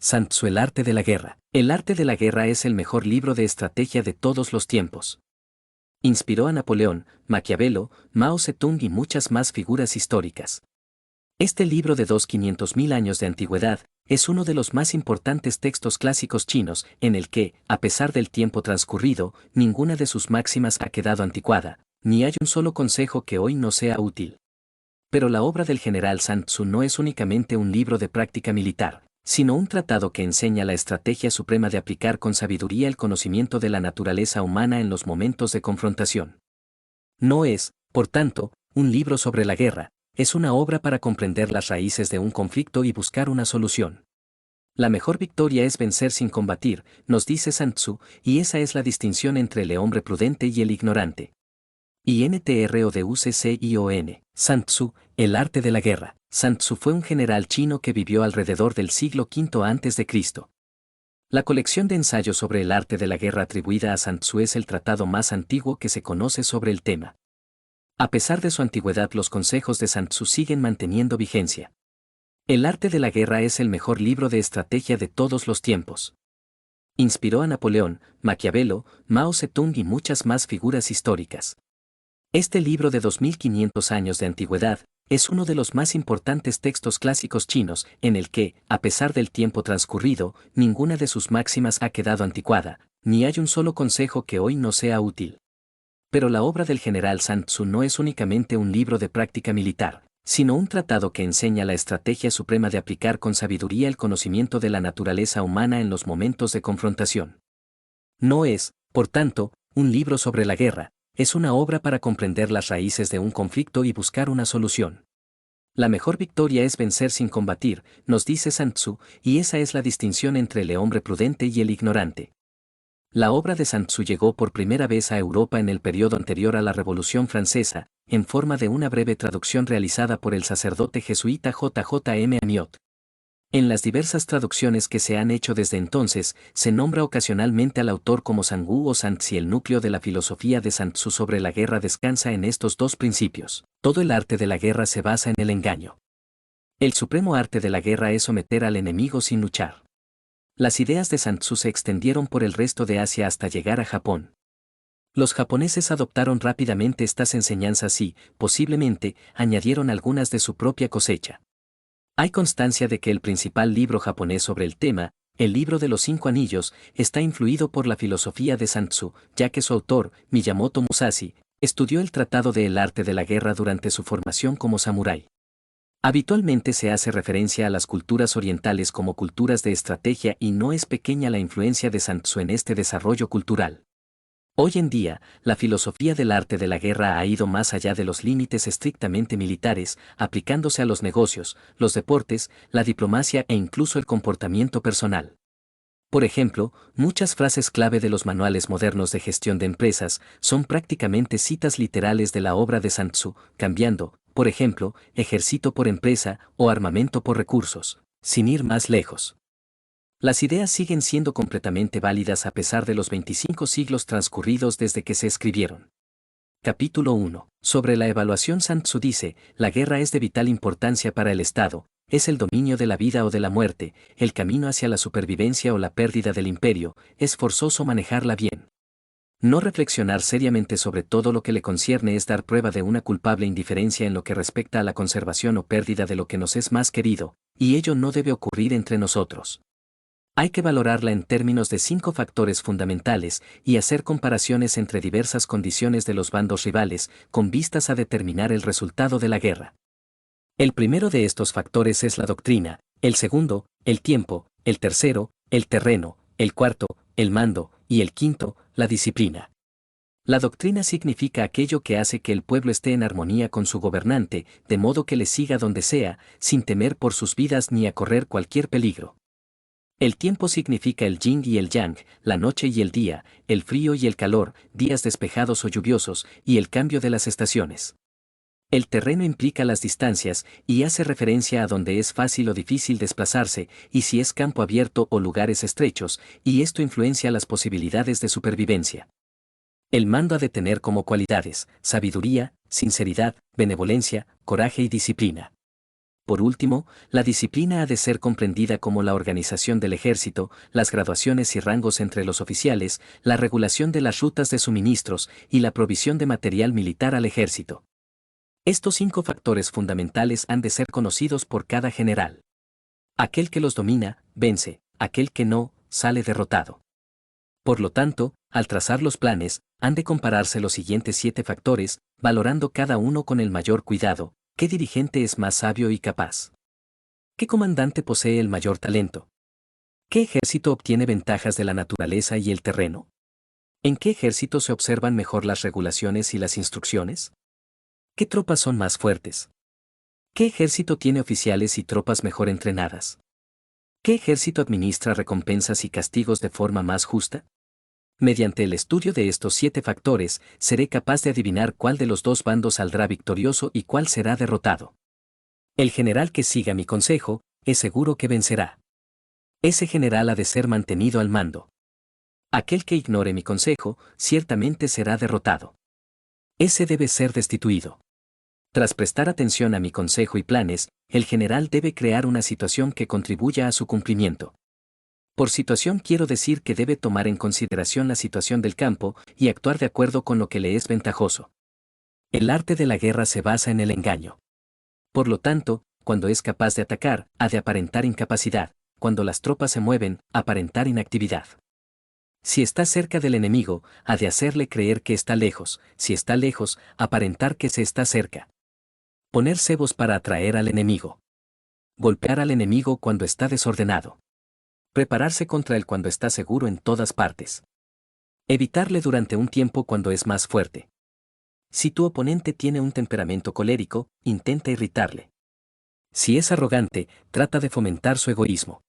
Sun Tzu, el arte de la guerra. El arte de la guerra es el mejor libro de estrategia de todos los tiempos. Inspiró a Napoleón, Maquiavelo, Mao Zedong y muchas más figuras históricas. Este libro de 500.000 años de antigüedad es uno de los más importantes textos clásicos chinos en el que, a pesar del tiempo transcurrido, ninguna de sus máximas ha quedado anticuada, ni hay un solo consejo que hoy no sea útil. Pero la obra del general Sun Tzu no es únicamente un libro de práctica militar, sino un tratado que enseña la estrategia suprema de aplicar con sabiduría el conocimiento de la naturaleza humana en los momentos de confrontación. No es, por tanto, un libro sobre la guerra, es una obra para comprender las raíces de un conflicto y buscar una solución. La mejor victoria es vencer sin combatir, nos dice Sun Tzu, y esa es la distinción entre el hombre prudente y el ignorante. INTRODUCCION, Sun Tzu, el arte de la guerra. Sun Tzu fue un general chino que vivió alrededor del siglo V a.C. La colección de ensayos sobre el arte de la guerra atribuida a Sun Tzu es el tratado más antiguo que se conoce sobre el tema. A pesar de su antigüedad, los consejos de Sun Tzu siguen manteniendo vigencia. El arte de la guerra es el mejor libro de estrategia de todos los tiempos. Inspiró a Napoleón, Maquiavelo, Mao Zedong y muchas más figuras históricas. Este libro de 2500 años de antigüedad es uno de los más importantes textos clásicos chinos en el que, a pesar del tiempo transcurrido, ninguna de sus máximas ha quedado anticuada, ni hay un solo consejo que hoy no sea útil. Pero la obra del general Sun Tzu no es únicamente un libro de práctica militar, sino un tratado que enseña la estrategia suprema de aplicar con sabiduría el conocimiento de la naturaleza humana en los momentos de confrontación. No es, por tanto, un libro sobre la guerra, es una obra para comprender las raíces de un conflicto y buscar una solución. La mejor victoria es vencer sin combatir, nos dice Sun Tzu, y esa es la distinción entre el hombre prudente y el ignorante. La obra de Sun Tzu llegó por primera vez a Europa en el periodo anterior a la Revolución Francesa, en forma de una breve traducción realizada por el sacerdote jesuita J.J.M. Amiot. En las diversas traducciones que se han hecho desde entonces, se nombra ocasionalmente al autor como Sangu o Santzi. El núcleo de la filosofía de Sun Tzu sobre la guerra descansa en estos dos principios. Todo el arte de la guerra se basa en el engaño. El supremo arte de la guerra es someter al enemigo sin luchar. Las ideas de Sun Tzu se extendieron por el resto de Asia hasta llegar a Japón. Los japoneses adoptaron rápidamente estas enseñanzas y, posiblemente, añadieron algunas de su propia cosecha. Hay constancia de que el principal libro japonés sobre el tema, el libro de los 5 anillos, está influido por la filosofía de Sun Tzu, ya que su autor, Miyamoto Musashi, estudió el tratado de El arte de la guerra durante su formación como samurái. Habitualmente se hace referencia a las culturas orientales como culturas de estrategia y no es pequeña la influencia de Sun Tzu en este desarrollo cultural. Hoy en día, la filosofía del arte de la guerra ha ido más allá de los límites estrictamente militares, aplicándose a los negocios, los deportes, la diplomacia e incluso el comportamiento personal. Por ejemplo, muchas frases clave de los manuales modernos de gestión de empresas son prácticamente citas literales de la obra de Sun Tzu, cambiando, por ejemplo, ejército por empresa o armamento por recursos, sin ir más lejos. Las ideas siguen siendo completamente válidas a pesar de los 25 siglos transcurridos desde que se escribieron. Capítulo 1. Sobre la evaluación. Sun Tzu dice, la guerra es de vital importancia para el Estado, es el dominio de la vida o de la muerte, el camino hacia la supervivencia o la pérdida del imperio, es forzoso manejarla bien. No reflexionar seriamente sobre todo lo que le concierne es dar prueba de una culpable indiferencia en lo que respecta a la conservación o pérdida de lo que nos es más querido, y ello no debe ocurrir entre nosotros. Hay que valorarla en términos de 5 factores fundamentales y hacer comparaciones entre diversas condiciones de los bandos rivales con vistas a determinar el resultado de la guerra. El primero de estos factores es la doctrina, el segundo, el tiempo, el tercero, el terreno, el cuarto, el mando, y el quinto, la disciplina. La doctrina significa aquello que hace que el pueblo esté en armonía con su gobernante, de modo que le siga donde sea, sin temer por sus vidas ni a correr cualquier peligro. El tiempo significa el yin y el yang, la noche y el día, el frío y el calor, días despejados o lluviosos, y el cambio de las estaciones. El terreno implica las distancias, y hace referencia a donde es fácil o difícil desplazarse, y si es campo abierto o lugares estrechos, y esto influencia las posibilidades de supervivencia. El mando ha de tener como cualidades, sabiduría, sinceridad, benevolencia, coraje y disciplina. Por último, la disciplina ha de ser comprendida como la organización del ejército, las graduaciones y rangos entre los oficiales, la regulación de las rutas de suministros y la provisión de material militar al ejército. Estos 5 factores fundamentales han de ser conocidos por cada general. Aquel que los domina, vence; aquel que no, sale derrotado. Por lo tanto, al trazar los planes, han de compararse los siguientes 7 factores, valorando cada uno con el mayor cuidado. ¿Qué dirigente es más sabio y capaz? ¿Qué comandante posee el mayor talento? ¿Qué ejército obtiene ventajas de la naturaleza y el terreno? ¿En qué ejército se observan mejor las regulaciones y las instrucciones? ¿Qué tropas son más fuertes? ¿Qué ejército tiene oficiales y tropas mejor entrenadas? ¿Qué ejército administra recompensas y castigos de forma más justa? Mediante el estudio de estos 7 factores, seré capaz de adivinar cuál de los 2 bandos saldrá victorioso y cuál será derrotado. El general que siga mi consejo, es seguro que vencerá. Ese general ha de ser mantenido al mando. Aquel que ignore mi consejo, ciertamente será derrotado. Ese debe ser destituido. Tras prestar atención a mi consejo y planes, el general debe crear una situación que contribuya a su cumplimiento. Por situación quiero decir que debe tomar en consideración la situación del campo y actuar de acuerdo con lo que le es ventajoso. El arte de la guerra se basa en el engaño. Por lo tanto, cuando es capaz de atacar, ha de aparentar incapacidad; cuando las tropas se mueven, aparentar inactividad. Si está cerca del enemigo, ha de hacerle creer que está lejos; si está lejos, aparentar que se está cerca. Poner cebos para atraer al enemigo. Golpear al enemigo cuando está desordenado. Prepararse contra él cuando está seguro en todas partes. Evitarle durante un tiempo cuando es más fuerte. Si tu oponente tiene un temperamento colérico, intenta irritarle. Si es arrogante, trata de fomentar su egoísmo.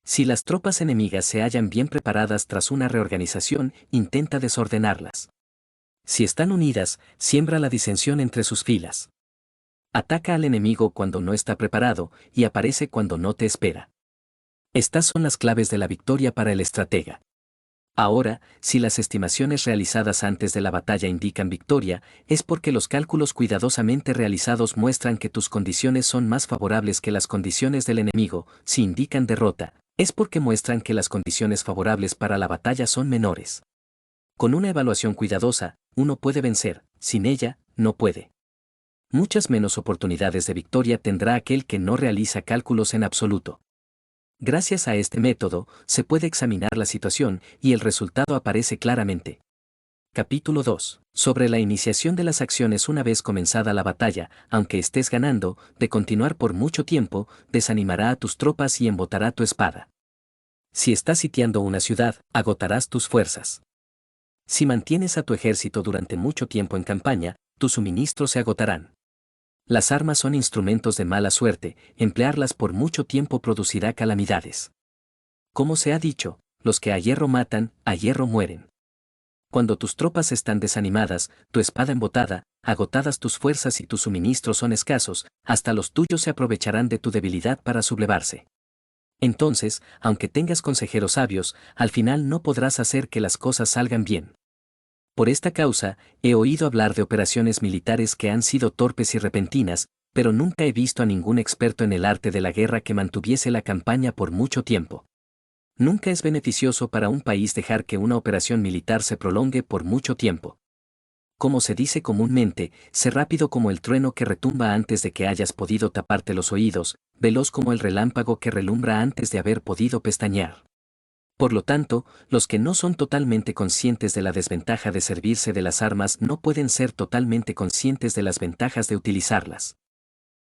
Si las tropas enemigas se hallan bien preparadas tras una reorganización, intenta desordenarlas. Si están unidas, siembra la disensión entre sus filas. Ataca al enemigo cuando no está preparado y aparece cuando no te espera. Estas son las claves de la victoria para el estratega. Ahora, si las estimaciones realizadas antes de la batalla indican victoria, es porque los cálculos cuidadosamente realizados muestran que tus condiciones son más favorables que las condiciones del enemigo; si indican derrota, es porque muestran que las condiciones favorables para la batalla son menores. Con una evaluación cuidadosa, uno puede vencer; sin ella, no puede. Muchas menos oportunidades de victoria tendrá aquel que no realiza cálculos en absoluto. Gracias a este método, se puede examinar la situación y el resultado aparece claramente. Capítulo 2. Sobre la iniciación de las acciones una vez comenzada la batalla, aunque estés ganando, de continuar por mucho tiempo, desanimará a tus tropas y embotará tu espada. Si estás sitiando una ciudad, agotarás tus fuerzas. Si mantienes a tu ejército durante mucho tiempo en campaña, tus suministros se agotarán. Las armas son instrumentos de mala suerte; emplearlas por mucho tiempo producirá calamidades. Como se ha dicho, los que a hierro matan, a hierro mueren. Cuando tus tropas están desanimadas, tu espada embotada, agotadas tus fuerzas y tus suministros son escasos, hasta los tuyos se aprovecharán de tu debilidad para sublevarse. Entonces, aunque tengas consejeros sabios, al final no podrás hacer que las cosas salgan bien. Por esta causa, he oído hablar de operaciones militares que han sido torpes y repentinas, pero nunca he visto a ningún experto en el arte de la guerra que mantuviese la campaña por mucho tiempo. Nunca es beneficioso para un país dejar que una operación militar se prolongue por mucho tiempo. Como se dice comúnmente, sé rápido como el trueno que retumba antes de que hayas podido taparte los oídos, veloz como el relámpago que relumbra antes de haber podido pestañear. Por lo tanto, los que no son totalmente conscientes de la desventaja de servirse de las armas no pueden ser totalmente conscientes de las ventajas de utilizarlas.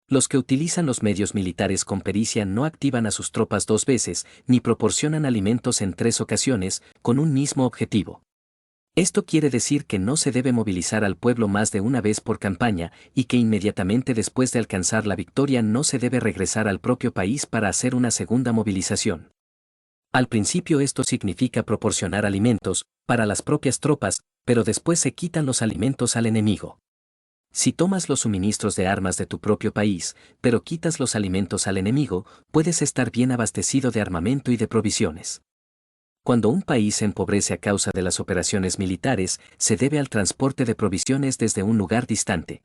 Los que utilizan los medios militares con pericia no activan a sus tropas 2 veces, ni proporcionan alimentos en 3 ocasiones, con un mismo objetivo. Esto quiere decir que no se debe movilizar al pueblo más de una vez por campaña, y que inmediatamente después de alcanzar la victoria no se debe regresar al propio país para hacer una segunda movilización. Al principio esto significa proporcionar alimentos para las propias tropas, pero después se quitan los alimentos al enemigo. Si tomas los suministros de armas de tu propio país, pero quitas los alimentos al enemigo, puedes estar bien abastecido de armamento y de provisiones. Cuando un país se empobrece a causa de las operaciones militares, se debe al transporte de provisiones desde un lugar distante.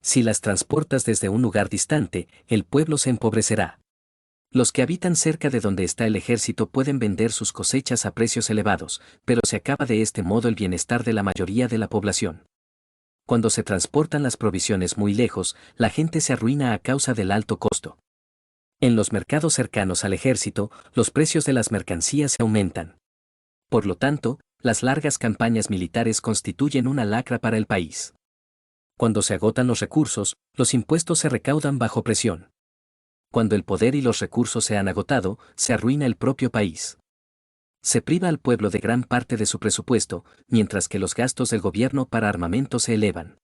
Si las transportas desde un lugar distante, el pueblo se empobrecerá. Los que habitan cerca de donde está el ejército pueden vender sus cosechas a precios elevados, pero se acaba de este modo el bienestar de la mayoría de la población. Cuando se transportan las provisiones muy lejos, la gente se arruina a causa del alto costo. En los mercados cercanos al ejército, los precios de las mercancías se aumentan. Por lo tanto, las largas campañas militares constituyen una lacra para el país. Cuando se agotan los recursos, los impuestos se recaudan bajo presión. Cuando el poder y los recursos se han agotado, se arruina el propio país. Se priva al pueblo de gran parte de su presupuesto, mientras que los gastos del gobierno para armamento se elevan.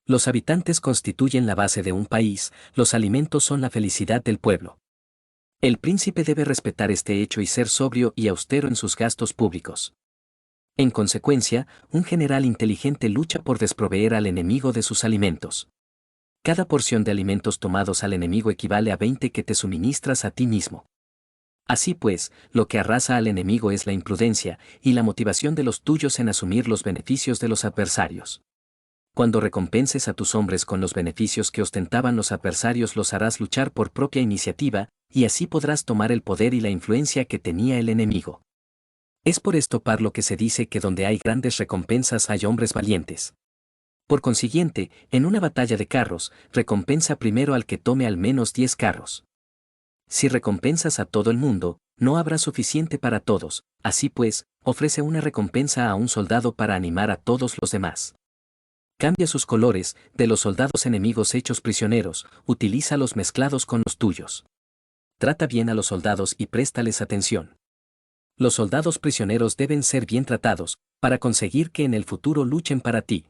Los habitantes constituyen la base de un país, los alimentos son la felicidad del pueblo. El príncipe debe respetar este hecho y ser sobrio y austero en sus gastos públicos. En consecuencia, un general inteligente lucha por desproveer al enemigo de sus alimentos. Cada porción de alimentos tomados al enemigo equivale a 20 que te suministras a ti mismo. Así pues, lo que arrasa al enemigo es la imprudencia y la motivación de los tuyos en asumir los beneficios de los adversarios. Cuando recompenses a tus hombres con los beneficios que ostentaban los adversarios, los harás luchar por propia iniciativa, y así podrás tomar el poder y la influencia que tenía el enemigo. Es por esto por lo que se dice que donde hay grandes recompensas hay hombres valientes. Por consiguiente, en una batalla de carros, recompensa primero al que tome al menos 10 carros. Si recompensas a todo el mundo, no habrá suficiente para todos, así pues, ofrece una recompensa a un soldado para animar a todos los demás. Cambia sus colores, de los soldados enemigos hechos prisioneros, utilízalos mezclados con los tuyos. Trata bien a los soldados y préstales atención. Los soldados prisioneros deben ser bien tratados, para conseguir que en el futuro luchen para ti.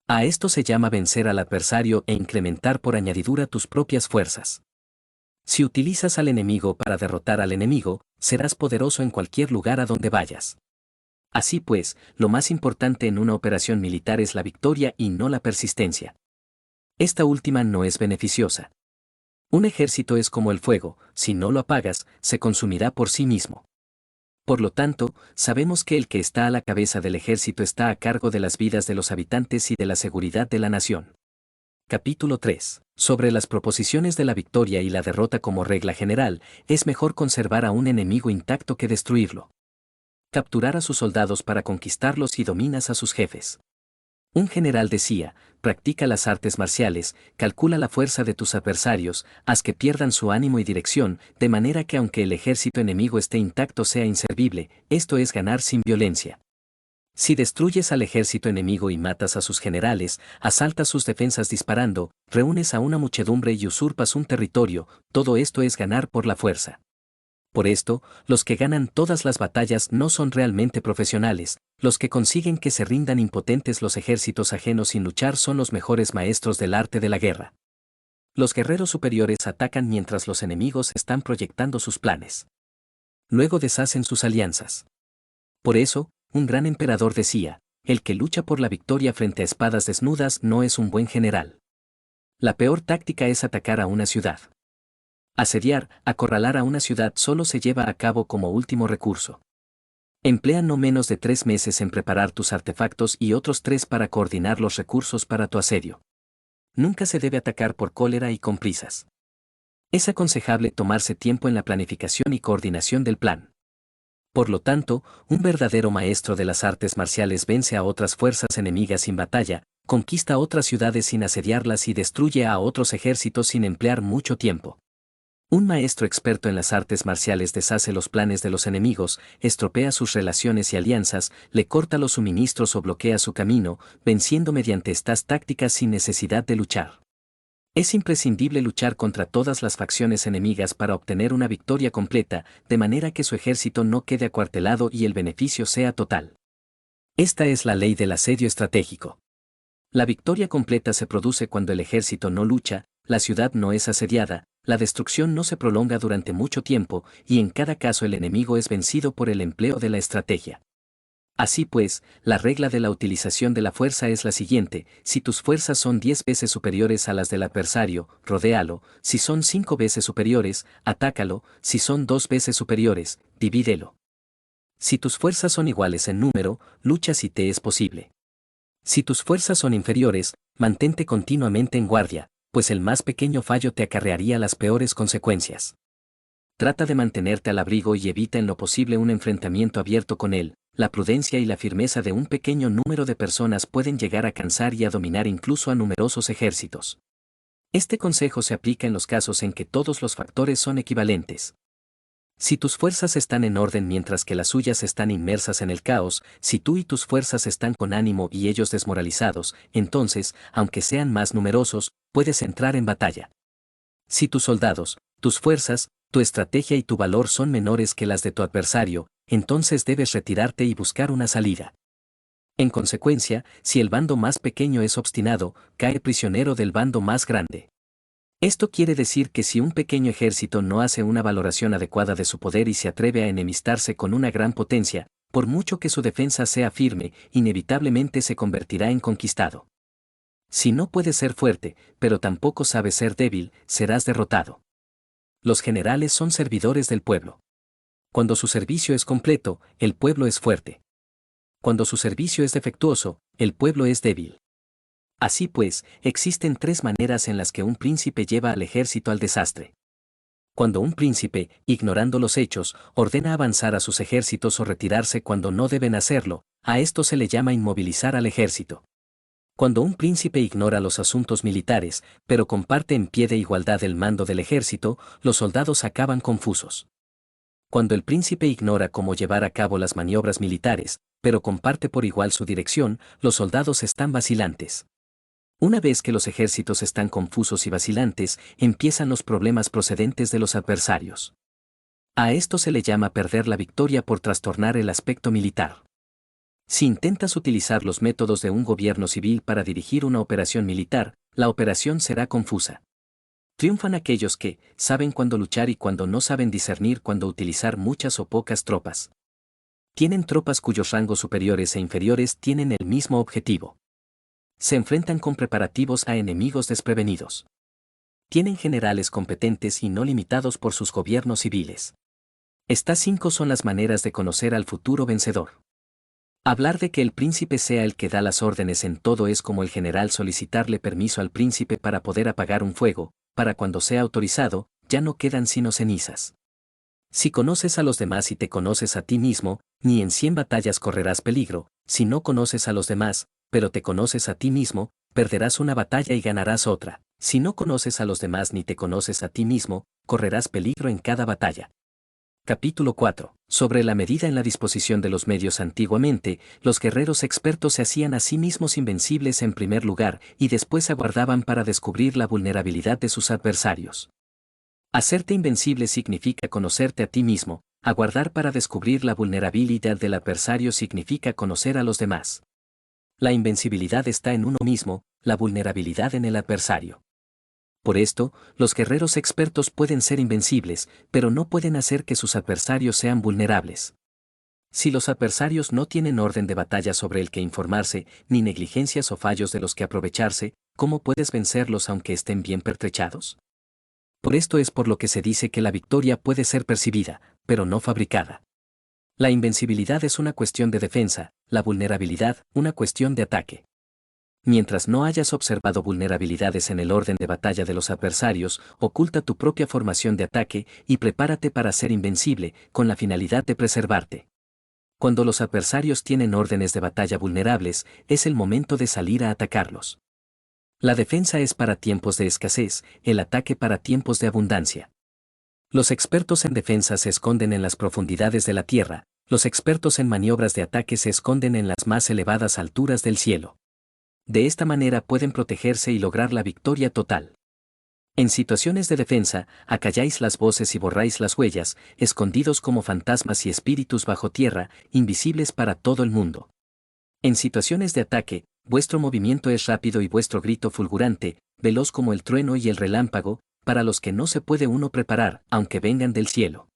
A esto se llama vencer al adversario e incrementar por añadidura tus propias fuerzas. Si utilizas al enemigo para derrotar al enemigo, serás poderoso en cualquier lugar a donde vayas. Así pues, lo más importante en una operación militar es la victoria y no la persistencia. Esta última no es beneficiosa. Un ejército es como el fuego, si no lo apagas, se consumirá por sí mismo. Por lo tanto, sabemos que el que está a la cabeza del ejército está a cargo de las vidas de los habitantes y de la seguridad de la nación. Capítulo 3. Sobre las proposiciones de la victoria y la derrota como regla general, es mejor conservar a un enemigo intacto que destruirlo. Capturar a sus soldados para conquistarlos y dominas a sus jefes. Un general decía, practica las artes marciales, calcula la fuerza de tus adversarios, haz que pierdan su ánimo y dirección, de manera que aunque el ejército enemigo esté intacto sea inservible, esto es ganar sin violencia. Si destruyes al ejército enemigo y matas a sus generales, asaltas sus defensas disparando, reúnes a una muchedumbre y usurpas un territorio, todo esto es ganar por la fuerza. Por esto, los que ganan todas las batallas no son realmente profesionales, los que consiguen que se rindan impotentes los ejércitos ajenos sin luchar son los mejores maestros del arte de la guerra. Los guerreros superiores atacan mientras los enemigos están proyectando sus planes. Luego deshacen sus alianzas. Por eso, un gran emperador decía, el que lucha por la victoria frente a espadas desnudas no es un buen general. La peor táctica es atacar a una ciudad. Asediar, acorralar a una ciudad solo se lleva a cabo como último recurso. Emplea no menos de 3 meses en preparar tus artefactos y otros 3 para coordinar los recursos para tu asedio. Nunca se debe atacar por cólera y con prisas. Es aconsejable tomarse tiempo en la planificación y coordinación del plan. Por lo tanto, un verdadero maestro de las artes marciales vence a otras fuerzas enemigas sin batalla, conquista otras ciudades sin asediarlas y destruye a otros ejércitos sin emplear mucho tiempo. Un maestro experto en las artes marciales deshace los planes de los enemigos, estropea sus relaciones y alianzas, le corta los suministros o bloquea su camino, venciendo mediante estas tácticas sin necesidad de luchar. Es imprescindible luchar contra todas las facciones enemigas para obtener una victoria completa, de manera que su ejército no quede acuartelado y el beneficio sea total. Esta es la ley del asedio estratégico. La victoria completa se produce cuando el ejército no lucha, la ciudad no es asediada, la destrucción no se prolonga durante mucho tiempo y en cada caso el enemigo es vencido por el empleo de la estrategia. Así pues, la regla de la utilización de la fuerza es la siguiente: si tus fuerzas son 10 veces superiores a las del adversario, rodéalo; si son 5 veces superiores, atácalo; si son 2 veces superiores, divídelo. Si tus fuerzas son iguales en número, lucha si te es posible. Si tus fuerzas son inferiores, Mantente continuamente en guardia, pues el más pequeño fallo te acarrearía las peores consecuencias. Trata de mantenerte al abrigo y evita en lo posible un enfrentamiento abierto con él. La prudencia y la firmeza de un pequeño número de personas pueden llegar a cansar y a dominar incluso a numerosos ejércitos. Este consejo se aplica en los casos en que todos los factores son equivalentes. Si tus fuerzas están en orden mientras que las suyas están inmersas en el caos, si tú y tus fuerzas están con ánimo y ellos desmoralizados, entonces, aunque sean más numerosos, puedes entrar en batalla. Si tus soldados, tus fuerzas, tu estrategia y tu valor son menores que las de tu adversario, entonces debes retirarte y buscar una salida. En consecuencia, si el bando más pequeño es obstinado, cae prisionero del bando más grande. Esto quiere decir que si un pequeño ejército no hace una valoración adecuada de su poder y se atreve a enemistarse con una gran potencia, por mucho que su defensa sea firme, inevitablemente se convertirá en conquistado. Si no puedes ser fuerte, pero tampoco sabes ser débil, serás derrotado. Los generales son servidores del pueblo. Cuando su servicio es completo, el pueblo es fuerte. Cuando su servicio es defectuoso, el pueblo es débil. Así pues, existen tres maneras en las que un príncipe lleva al ejército al desastre. Cuando un príncipe, ignorando los hechos, ordena avanzar a sus ejércitos o retirarse cuando no deben hacerlo, a esto se le llama inmovilizar al ejército. Cuando un príncipe ignora los asuntos militares, pero comparte en pie de igualdad el mando del ejército, los soldados acaban confusos. Cuando el príncipe ignora cómo llevar a cabo las maniobras militares, pero comparte por igual su dirección, los soldados están vacilantes. Una vez que los ejércitos están confusos y vacilantes, empiezan los problemas procedentes de los adversarios. A esto se le llama perder la victoria por trastornar el aspecto militar. Si intentas utilizar los métodos de un gobierno civil para dirigir una operación militar, la operación será confusa. Triunfan aquellos que saben cuándo luchar y cuando no saben discernir cuándo utilizar muchas o pocas tropas. Tienen tropas cuyos rangos superiores e inferiores tienen el mismo objetivo. Se enfrentan con preparativos a enemigos desprevenidos. Tienen generales competentes y no limitados por sus gobiernos civiles. Estas 5 son las maneras de conocer al futuro vencedor. Hablar de que el príncipe sea el que da las órdenes en todo es como el general solicitarle permiso al príncipe para poder apagar un fuego, para cuando sea autorizado, ya no quedan sino cenizas. Si conoces a los demás y te conoces a ti mismo, ni en 100 batallas correrás peligro. Si no conoces a los demás, pero te conoces a ti mismo, perderás una batalla y ganarás otra. Si no conoces a los demás ni te conoces a ti mismo, correrás peligro en cada batalla. Capítulo 4. Sobre la medida en la disposición de los medios. Antiguamente, los guerreros expertos se hacían a sí mismos invencibles en primer lugar y después aguardaban para descubrir la vulnerabilidad de sus adversarios. Hacerte invencible significa conocerte a ti mismo, aguardar para descubrir la vulnerabilidad del adversario significa conocer a los demás. La invencibilidad está en uno mismo, la vulnerabilidad en el adversario. Por esto, los guerreros expertos pueden ser invencibles, pero no pueden hacer que sus adversarios sean vulnerables. Si los adversarios no tienen orden de batalla sobre el que informarse, ni negligencias o fallos de los que aprovecharse, ¿cómo puedes vencerlos aunque estén bien pertrechados? Por esto es por lo que se dice que la victoria puede ser percibida, pero no fabricada. La invencibilidad es una cuestión de defensa, la vulnerabilidad, una cuestión de ataque. Mientras no hayas observado vulnerabilidades en el orden de batalla de los adversarios, oculta tu propia formación de ataque y prepárate para ser invencible, con la finalidad de preservarte. Cuando los adversarios tienen órdenes de batalla vulnerables, es el momento de salir a atacarlos. La defensa es para tiempos de escasez, el ataque para tiempos de abundancia. Los expertos en defensa se esconden en las profundidades de la tierra, los expertos en maniobras de ataque se esconden en las más elevadas alturas del cielo. De esta manera pueden protegerse y lograr la victoria total. En situaciones de defensa, acalláis las voces y borráis las huellas, escondidos como fantasmas y espíritus bajo tierra, invisibles para todo el mundo. En situaciones de ataque, vuestro movimiento es rápido y vuestro grito fulgurante, veloz como el trueno y el relámpago, para los que no se puede uno preparar, aunque vengan del cielo.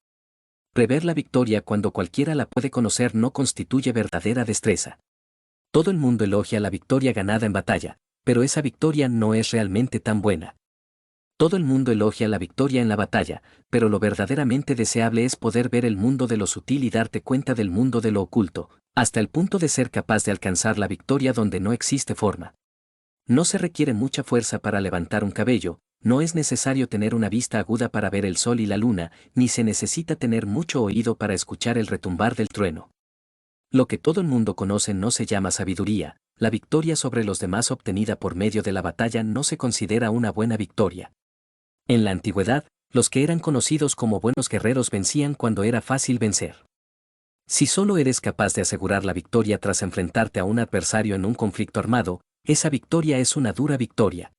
Prever la victoria cuando cualquiera la puede conocer no constituye verdadera destreza. Todo el mundo elogia la victoria ganada en batalla, pero esa victoria no es realmente tan buena. Todo el mundo elogia la victoria en la batalla, pero lo verdaderamente deseable es poder ver el mundo de lo sutil y darte cuenta del mundo de lo oculto, hasta el punto de ser capaz de alcanzar la victoria donde no existe forma. No se requiere mucha fuerza para levantar un cabello, no es necesario tener una vista aguda para ver el sol y la luna, ni se necesita tener mucho oído para escuchar el retumbar del trueno. Lo que todo el mundo conoce no se llama sabiduría, la victoria sobre los demás obtenida por medio de la batalla no se considera una buena victoria. En la antigüedad, los que eran conocidos como buenos guerreros vencían cuando era fácil vencer. Si solo eres capaz de asegurar la victoria tras enfrentarte a un adversario en un conflicto armado, esa victoria es una dura victoria.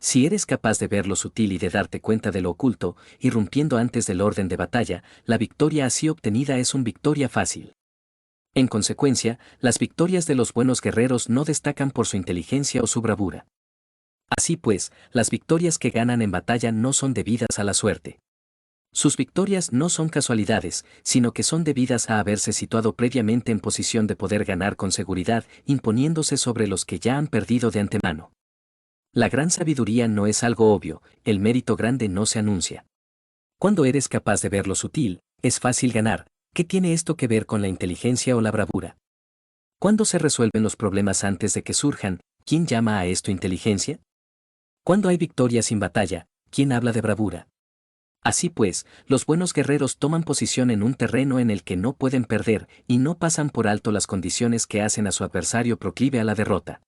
Si eres capaz de ver lo sutil y de darte cuenta de lo oculto, irrumpiendo antes del orden de batalla, la victoria así obtenida es una victoria fácil. En consecuencia, las victorias de los buenos guerreros no destacan por su inteligencia o su bravura. Así pues, las victorias que ganan en batalla no son debidas a la suerte. Sus victorias no son casualidades, sino que son debidas a haberse situado previamente en posición de poder ganar con seguridad, imponiéndose sobre los que ya han perdido de antemano. La gran sabiduría no es algo obvio, el mérito grande no se anuncia. Cuando eres capaz de ver lo sutil, es fácil ganar. ¿Qué tiene esto que ver con la inteligencia o la bravura? ¿Cuándo se resuelven los problemas antes de que surjan? ¿Quién llama a esto inteligencia? Cuando hay victoria sin batalla, ¿quién habla de bravura? Así pues, los buenos guerreros toman posición en un terreno en el que no pueden perder y no pasan por alto las condiciones que hacen a su adversario proclive a la derrota.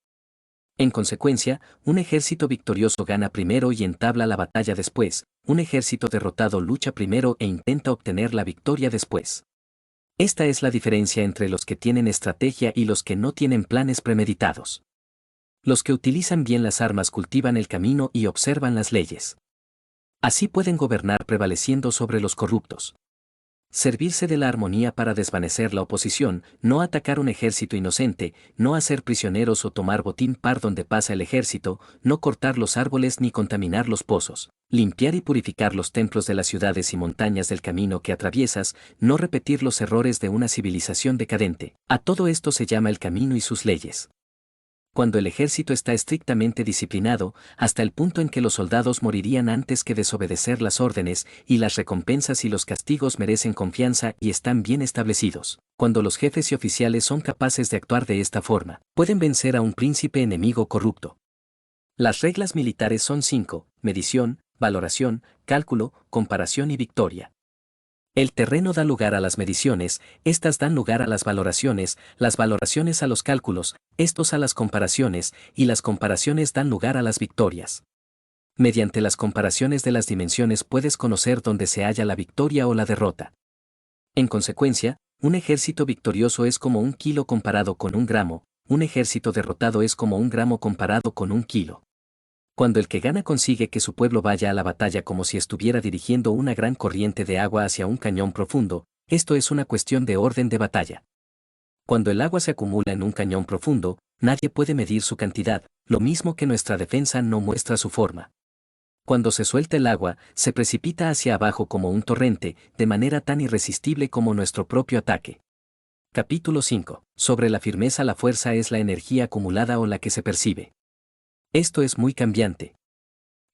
En consecuencia, un ejército victorioso gana primero y entabla la batalla después, un ejército derrotado lucha primero e intenta obtener la victoria después. Esta es la diferencia entre los que tienen estrategia y los que no tienen planes premeditados. Los que utilizan bien las armas cultivan el camino y observan las leyes. Así pueden gobernar prevaleciendo sobre los corruptos. Servirse de la armonía para desvanecer la oposición, no atacar un ejército inocente, no hacer prisioneros o tomar botín par donde pasa el ejército, no cortar los árboles ni contaminar los pozos, limpiar y purificar los templos de las ciudades y montañas del camino que atraviesas, no repetir los errores de una civilización decadente. A todo esto se llama el camino y sus leyes. Cuando el ejército está estrictamente disciplinado, hasta el punto en que los soldados morirían antes que desobedecer las órdenes, y las recompensas y los castigos merecen confianza y están bien establecidos. Cuando los jefes y oficiales son capaces de actuar de esta forma, pueden vencer a un príncipe enemigo corrupto. Las reglas militares son 5: medición, valoración, cálculo, comparación y victoria. El terreno da lugar a las mediciones, estas dan lugar a las valoraciones a los cálculos, estos a las comparaciones, y las comparaciones dan lugar a las victorias. Mediante las comparaciones de las dimensiones puedes conocer dónde se halla la victoria o la derrota. En consecuencia, un ejército victorioso es como 1 kilo comparado con 1 gramo, un ejército derrotado es como 1 gramo comparado con 1 kilo. Cuando el que gana consigue que su pueblo vaya a la batalla como si estuviera dirigiendo una gran corriente de agua hacia un cañón profundo, esto es una cuestión de orden de batalla. Cuando el agua se acumula en un cañón profundo, nadie puede medir su cantidad, lo mismo que nuestra defensa no muestra su forma. Cuando se suelta el agua, se precipita hacia abajo como un torrente, de manera tan irresistible como nuestro propio ataque. Capítulo 5. Sobre la firmeza. La fuerza es la energía acumulada o la que se percibe. Esto es muy cambiante.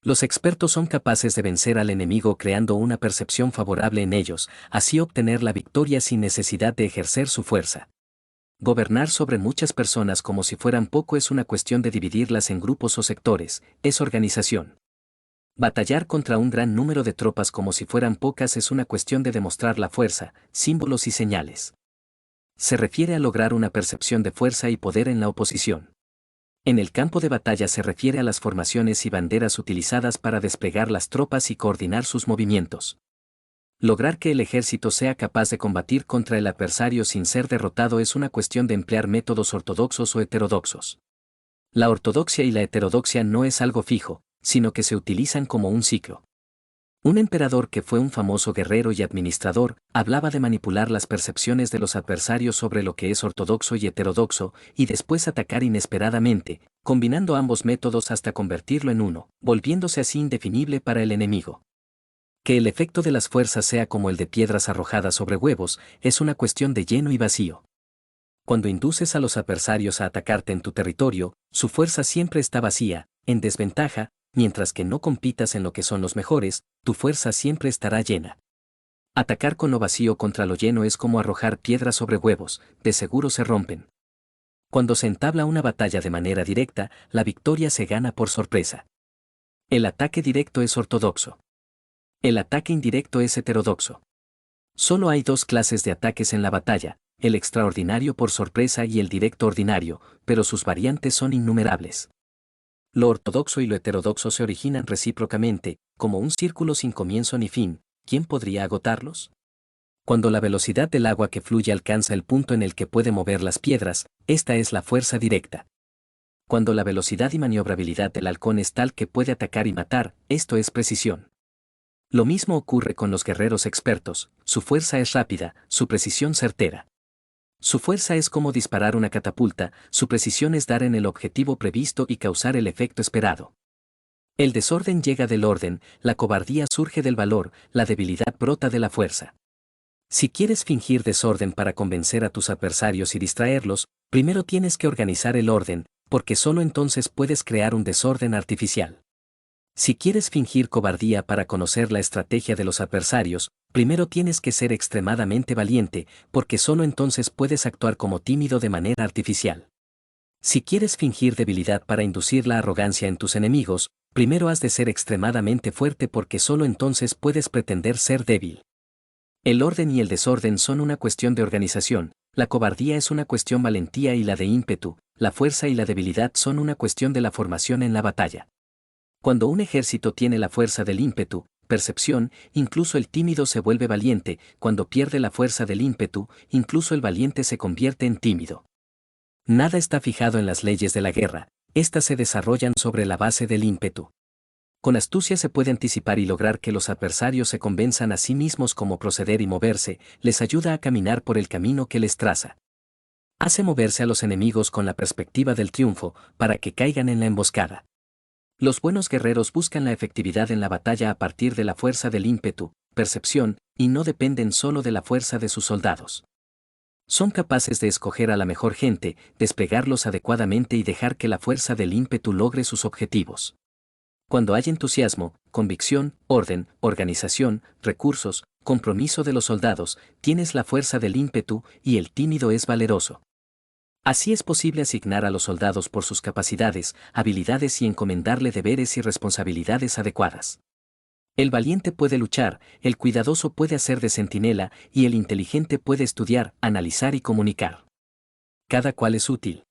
Los expertos son capaces de vencer al enemigo creando una percepción favorable en ellos, así obtener la victoria sin necesidad de ejercer su fuerza. Gobernar sobre muchas personas como si fueran poco es una cuestión de dividirlas en grupos o sectores, es organización. Batallar contra un gran número de tropas como si fueran pocas es una cuestión de demostrar la fuerza, símbolos y señales. Se refiere a lograr una percepción de fuerza y poder en la oposición. En el campo de batalla se refiere a las formaciones y banderas utilizadas para desplegar las tropas y coordinar sus movimientos. Lograr que el ejército sea capaz de combatir contra el adversario sin ser derrotado es una cuestión de emplear métodos ortodoxos o heterodoxos. La ortodoxia y la heterodoxia no es algo fijo, sino que se utilizan como un ciclo. Un emperador que fue un famoso guerrero y administrador, hablaba de manipular las percepciones de los adversarios sobre lo que es ortodoxo y heterodoxo, y después atacar inesperadamente, combinando ambos métodos hasta convertirlo en uno, volviéndose así indefinible para el enemigo. Que el efecto de las fuerzas sea como el de piedras arrojadas sobre huevos, es una cuestión de lleno y vacío. Cuando induces a los adversarios a atacarte en tu territorio, su fuerza siempre está vacía, en desventaja, mientras que no compitas en lo que son los mejores, tu fuerza siempre estará llena. Atacar con lo vacío contra lo lleno es como arrojar piedras sobre huevos, de seguro se rompen. Cuando se entabla una batalla de manera directa, la victoria se gana por sorpresa. El ataque directo es ortodoxo. El ataque indirecto es heterodoxo. Solo hay dos clases de ataques en la batalla, el extraordinario por sorpresa y el directo ordinario, pero sus variantes son innumerables. Lo ortodoxo y lo heterodoxo se originan recíprocamente, como un círculo sin comienzo ni fin. ¿Quién podría agotarlos? Cuando la velocidad del agua que fluye alcanza el punto en el que puede mover las piedras, esta es la fuerza directa. Cuando la velocidad y maniobrabilidad del halcón es tal que puede atacar y matar, esto es precisión. Lo mismo ocurre con los guerreros expertos, su fuerza es rápida, su precisión certera. Su fuerza es como disparar una catapulta, su precisión es dar en el objetivo previsto y causar el efecto esperado. El desorden llega del orden, la cobardía surge del valor, la debilidad brota de la fuerza. Si quieres fingir desorden para convencer a tus adversarios y distraerlos, primero tienes que organizar el orden, porque solo entonces puedes crear un desorden artificial. Si quieres fingir cobardía para conocer la estrategia de los adversarios, primero tienes que ser extremadamente valiente, porque solo entonces puedes actuar como tímido de manera artificial. Si quieres fingir debilidad para inducir la arrogancia en tus enemigos, primero has de ser extremadamente fuerte porque solo entonces puedes pretender ser débil. El orden y el desorden son una cuestión de organización, la cobardía es una cuestión valentía y la de ímpetu, la fuerza y la debilidad son una cuestión de la formación en la batalla. Cuando un ejército tiene la fuerza del ímpetu, percepción, incluso el tímido se vuelve valiente, cuando pierde la fuerza del ímpetu, incluso el valiente se convierte en tímido. Nada está fijado en las leyes de la guerra, éstas se desarrollan sobre la base del ímpetu. Con astucia se puede anticipar y lograr que los adversarios se convenzan a sí mismos cómo proceder y moverse, les ayuda a caminar por el camino que les traza. Hace moverse a los enemigos con la perspectiva del triunfo, para que caigan en la emboscada. Los buenos guerreros buscan la efectividad en la batalla a partir de la fuerza del ímpetu, percepción, y no dependen solo de la fuerza de sus soldados. Son capaces de escoger a la mejor gente, desplegarlos adecuadamente y dejar que la fuerza del ímpetu logre sus objetivos. Cuando hay entusiasmo, convicción, orden, organización, recursos, compromiso de los soldados, tienes la fuerza del ímpetu y el tímido es valeroso. Así es posible asignar a los soldados por sus capacidades, habilidades y encomendarle deberes y responsabilidades adecuadas. El valiente puede luchar, el cuidadoso puede hacer de centinela y el inteligente puede estudiar, analizar y comunicar. Cada cual es útil.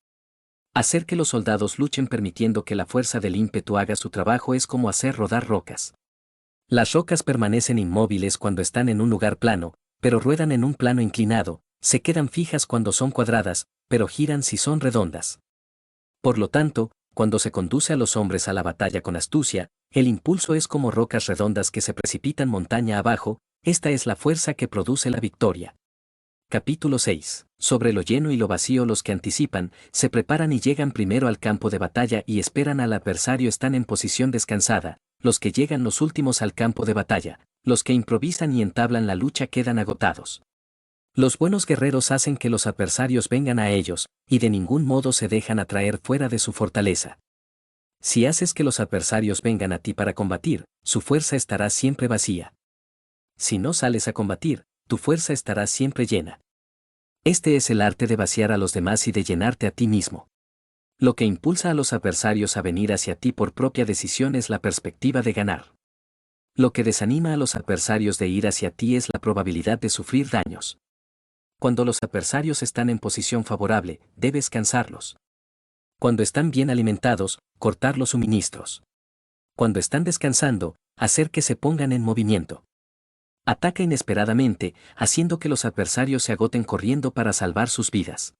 Hacer que los soldados luchen permitiendo que la fuerza del ímpetu haga su trabajo es como hacer rodar rocas. Las rocas permanecen inmóviles cuando están en un lugar plano, pero ruedan en un plano inclinado, se quedan fijas cuando son cuadradas, pero giran si son redondas. Por lo tanto, cuando se conduce a los hombres a la batalla con astucia, el impulso es como rocas redondas que se precipitan montaña abajo, esta es la fuerza que produce la victoria. Capítulo 6. Sobre lo lleno y lo vacío los que anticipan, se preparan y llegan primero al campo de batalla y esperan al adversario están en posición descansada, los que llegan los últimos al campo de batalla, los que improvisan y entablan la lucha quedan agotados. Los buenos guerreros hacen que los adversarios vengan a ellos, y de ningún modo se dejan atraer fuera de su fortaleza. Si haces que los adversarios vengan a ti para combatir, su fuerza estará siempre vacía. Si no sales a combatir, tu fuerza estará siempre llena. Este es el arte de vaciar a los demás y de llenarte a ti mismo. Lo que impulsa a los adversarios a venir hacia ti por propia decisión es la perspectiva de ganar. Lo que desanima a los adversarios de ir hacia ti es la probabilidad de sufrir daños. Cuando los adversarios están en posición favorable, debes cansarlos. Cuando están bien alimentados, cortar los suministros. Cuando están descansando, hacer que se pongan en movimiento. Ataca inesperadamente, haciendo que los adversarios se agoten corriendo para salvar sus vidas.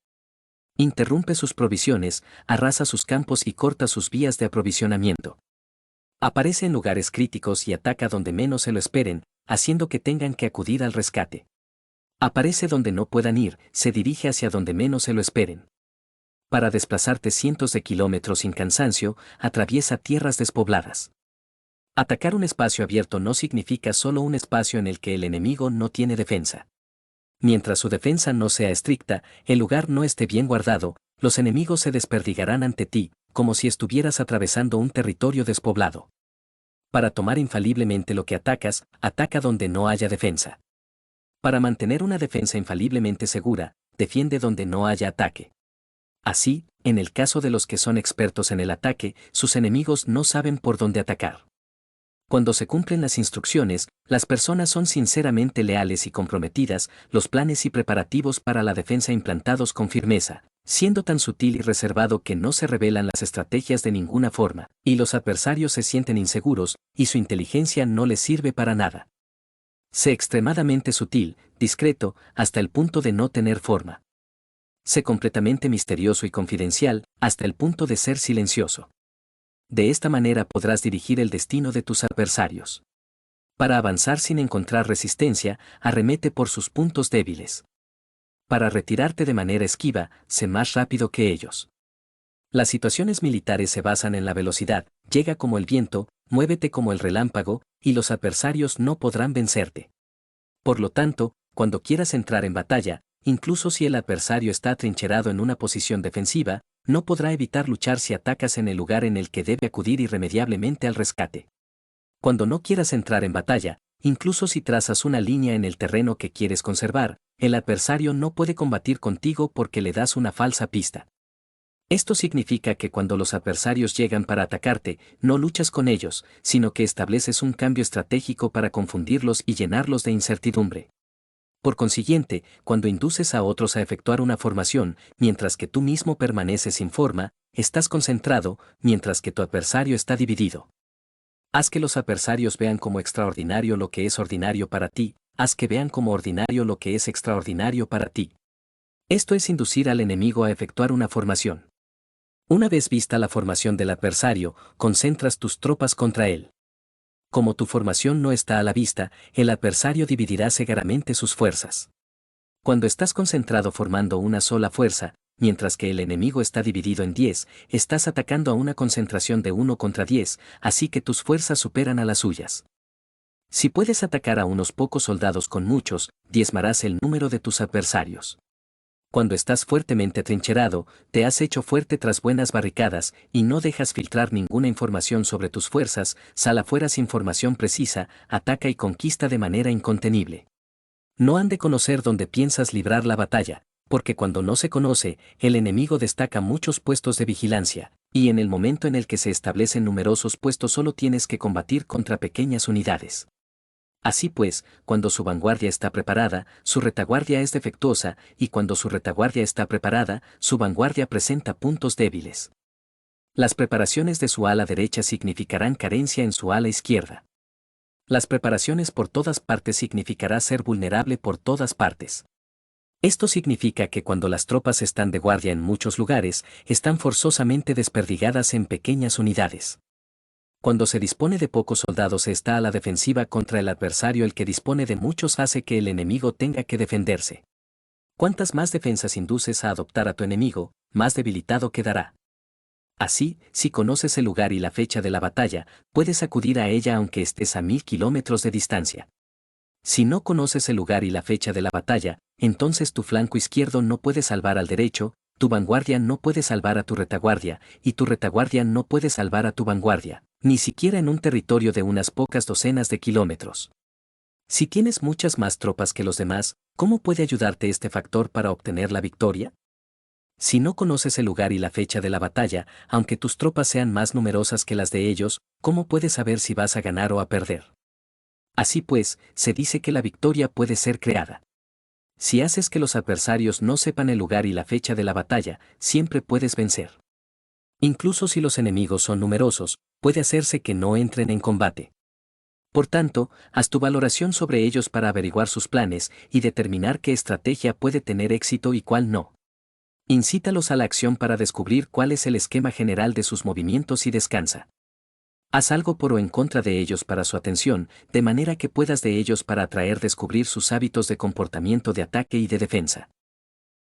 Interrumpe sus provisiones, arrasa sus campos y corta sus vías de aprovisionamiento. Aparece en lugares críticos y ataca donde menos se lo esperen, haciendo que tengan que acudir al rescate. Aparece donde no puedan ir, se dirige hacia donde menos se lo esperen. Para desplazarte cientos de kilómetros sin cansancio, atraviesa tierras despobladas. Atacar un espacio abierto no significa solo un espacio en el que el enemigo no tiene defensa. Mientras su defensa no sea estricta, el lugar no esté bien guardado, los enemigos se desperdigarán ante ti, como si estuvieras atravesando un territorio despoblado. Para tomar infaliblemente lo que atacas, ataca donde no haya defensa. Para mantener una defensa infaliblemente segura, defiende donde no haya ataque. Así, en el caso de los que son expertos en el ataque, sus enemigos no saben por dónde atacar. Cuando se cumplen las instrucciones, las personas son sinceramente leales y comprometidas, los planes y preparativos para la defensa implantados con firmeza, siendo tan sutil y reservado que no se revelan las estrategias de ninguna forma, y los adversarios se sienten inseguros, y su inteligencia no les sirve para nada. Sé extremadamente sutil, discreto, hasta el punto de no tener forma. Sé completamente misterioso y confidencial, hasta el punto de ser silencioso. De esta manera podrás dirigir el destino de tus adversarios. Para avanzar sin encontrar resistencia, arremete por sus puntos débiles. Para retirarte de manera esquiva, sé más rápido que ellos. Las situaciones militares se basan en la velocidad, llega como el viento, muévete como el relámpago, y los adversarios no podrán vencerte. Por lo tanto, cuando quieras entrar en batalla, incluso si el adversario está atrincherado en una posición defensiva, no podrá evitar luchar si atacas en el lugar en el que debe acudir irremediablemente al rescate. Cuando no quieras entrar en batalla, incluso si trazas una línea en el terreno que quieres conservar, el adversario no puede combatir contigo porque le das una falsa pista. Esto significa que cuando los adversarios llegan para atacarte, no luchas con ellos, sino que estableces un cambio estratégico para confundirlos y llenarlos de incertidumbre. Por consiguiente, cuando induces a otros a efectuar una formación, mientras que tú mismo permaneces sin forma, estás concentrado, mientras que tu adversario está dividido. Haz que los adversarios vean como extraordinario lo que es ordinario para ti, haz que vean como ordinario lo que es extraordinario para ti. Esto es inducir al enemigo a efectuar una formación. Una vez vista la formación del adversario, concentras tus tropas contra él. Como tu formación no está a la vista, el adversario dividirá cegaramente sus fuerzas. Cuando estás concentrado formando una sola fuerza, mientras que el enemigo está dividido en 10, estás atacando a una concentración de 1 contra 10, así que tus fuerzas superan a las suyas. Si puedes atacar a unos pocos soldados con muchos, diezmarás el número de tus adversarios. Cuando estás fuertemente atrincherado, te has hecho fuerte tras buenas barricadas y no dejas filtrar ninguna información sobre tus fuerzas, sal afuera sin información precisa, ataca y conquista de manera incontenible. No han de conocer dónde piensas librar la batalla, porque cuando no se conoce, el enemigo destaca muchos puestos de vigilancia, y en el momento en el que se establecen numerosos puestos solo tienes que combatir contra pequeñas unidades. Así pues, cuando su vanguardia está preparada, su retaguardia es defectuosa, y cuando su retaguardia está preparada, su vanguardia presenta puntos débiles. Las preparaciones de su ala derecha significarán carencia en su ala izquierda. Las preparaciones por todas partes significará ser vulnerable por todas partes. Esto significa que cuando las tropas están de guardia en muchos lugares, están forzosamente desperdigadas en pequeñas unidades. Cuando se dispone de pocos soldados se está a la defensiva contra el adversario, el que dispone de muchos hace que el enemigo tenga que defenderse. Cuantas más defensas induces a adoptar a tu enemigo, más debilitado quedará. Así, si conoces el lugar y la fecha de la batalla, puedes acudir a ella aunque estés a 1000 kilómetros de distancia. Si no conoces el lugar y la fecha de la batalla, entonces tu flanco izquierdo no puede salvar al derecho, tu vanguardia no puede salvar a tu retaguardia, y tu retaguardia no puede salvar a tu vanguardia, ni siquiera en un territorio de unas pocas docenas de kilómetros. Si tienes muchas más tropas que los demás, ¿cómo puede ayudarte este factor para obtener la victoria? Si no conoces el lugar y la fecha de la batalla, aunque tus tropas sean más numerosas que las de ellos, ¿cómo puedes saber si vas a ganar o a perder? Así pues, se dice que la victoria puede ser creada. Si haces que los adversarios no sepan el lugar y la fecha de la batalla, siempre puedes vencer. Incluso si los enemigos son numerosos, puede hacerse que no entren en combate. Por tanto, haz tu valoración sobre ellos para averiguar sus planes y determinar qué estrategia puede tener éxito y cuál no. Incítalos a la acción para descubrir cuál es el esquema general de sus movimientos y descansa. Haz algo por o en contra de ellos para su atención, de manera que puedas de ellos para descubrir sus hábitos de comportamiento de ataque y de defensa.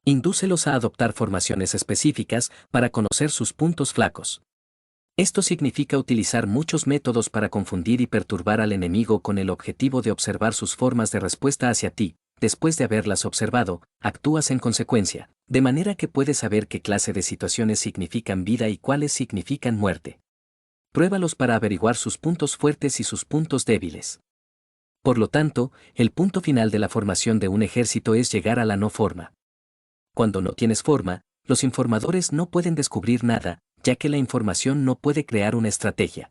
Indúcelos a adoptar formaciones específicas para conocer sus puntos flacos. Esto significa utilizar muchos métodos para confundir y perturbar al enemigo con el objetivo de observar sus formas de respuesta hacia ti. Después de haberlas observado, actúas en consecuencia, de manera que puedes saber qué clase de situaciones significan vida y cuáles significan muerte. Pruébalos para averiguar sus puntos fuertes y sus puntos débiles. Por lo tanto, el punto final de la formación de un ejército es llegar a la no forma. Cuando no tienes forma, Los informadores no pueden descubrir nada, ya que la información no puede crear una estrategia.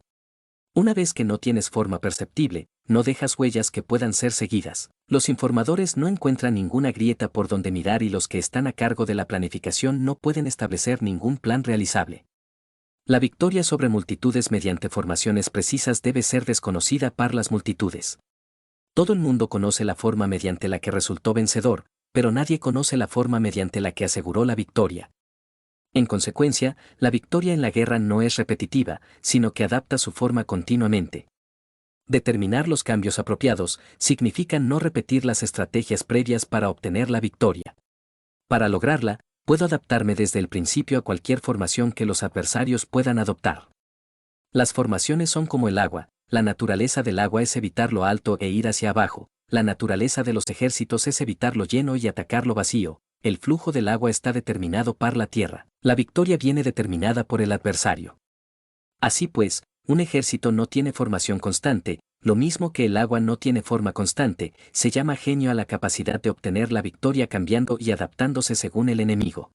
Una vez que no tienes forma perceptible, no dejas huellas que puedan ser seguidas. Los informadores no encuentran ninguna grieta por donde mirar y los que están a cargo de la planificación no pueden establecer ningún plan realizable. La victoria sobre multitudes mediante formaciones precisas debe ser desconocida por las multitudes. Todo el mundo conoce la forma mediante la que resultó vencedor, pero nadie conoce la forma mediante la que aseguró la victoria. En consecuencia, la victoria en la guerra no es repetitiva, sino que adapta su forma continuamente. Determinar los cambios apropiados significa no repetir las estrategias previas para obtener la victoria. Para lograrla, puedo adaptarme desde el principio a cualquier formación que los adversarios puedan adoptar. Las formaciones son como el agua, la naturaleza del agua es evitar lo alto e ir hacia abajo, la naturaleza de los ejércitos es evitar lo lleno y atacar lo vacío. El flujo del agua está determinado por la tierra. La victoria viene determinada por el adversario. Así pues, un ejército no tiene formación constante, lo mismo que el agua no tiene forma constante, se llama genio a la capacidad de obtener la victoria cambiando y adaptándose según el enemigo.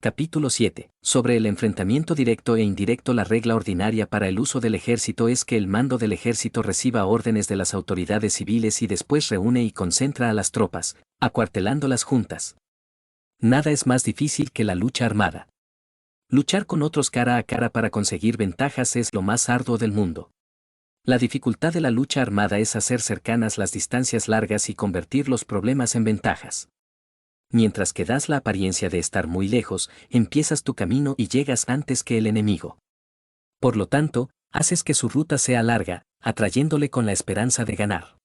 Capítulo 7. Sobre el enfrentamiento directo e indirecto. La regla ordinaria para el uso del ejército es que el mando del ejército reciba órdenes de las autoridades civiles y después reúne y concentra a las tropas, acuartelándolas juntas. Nada es más difícil que la lucha armada. Luchar con otros cara a cara para conseguir ventajas es lo más arduo del mundo. La dificultad de la lucha armada es hacer cercanas las distancias largas y convertir los problemas en ventajas. Mientras que das la apariencia de estar muy lejos, empiezas tu camino y llegas antes que el enemigo. Por lo tanto, haces que su ruta sea larga, atrayéndole con la esperanza de ganar.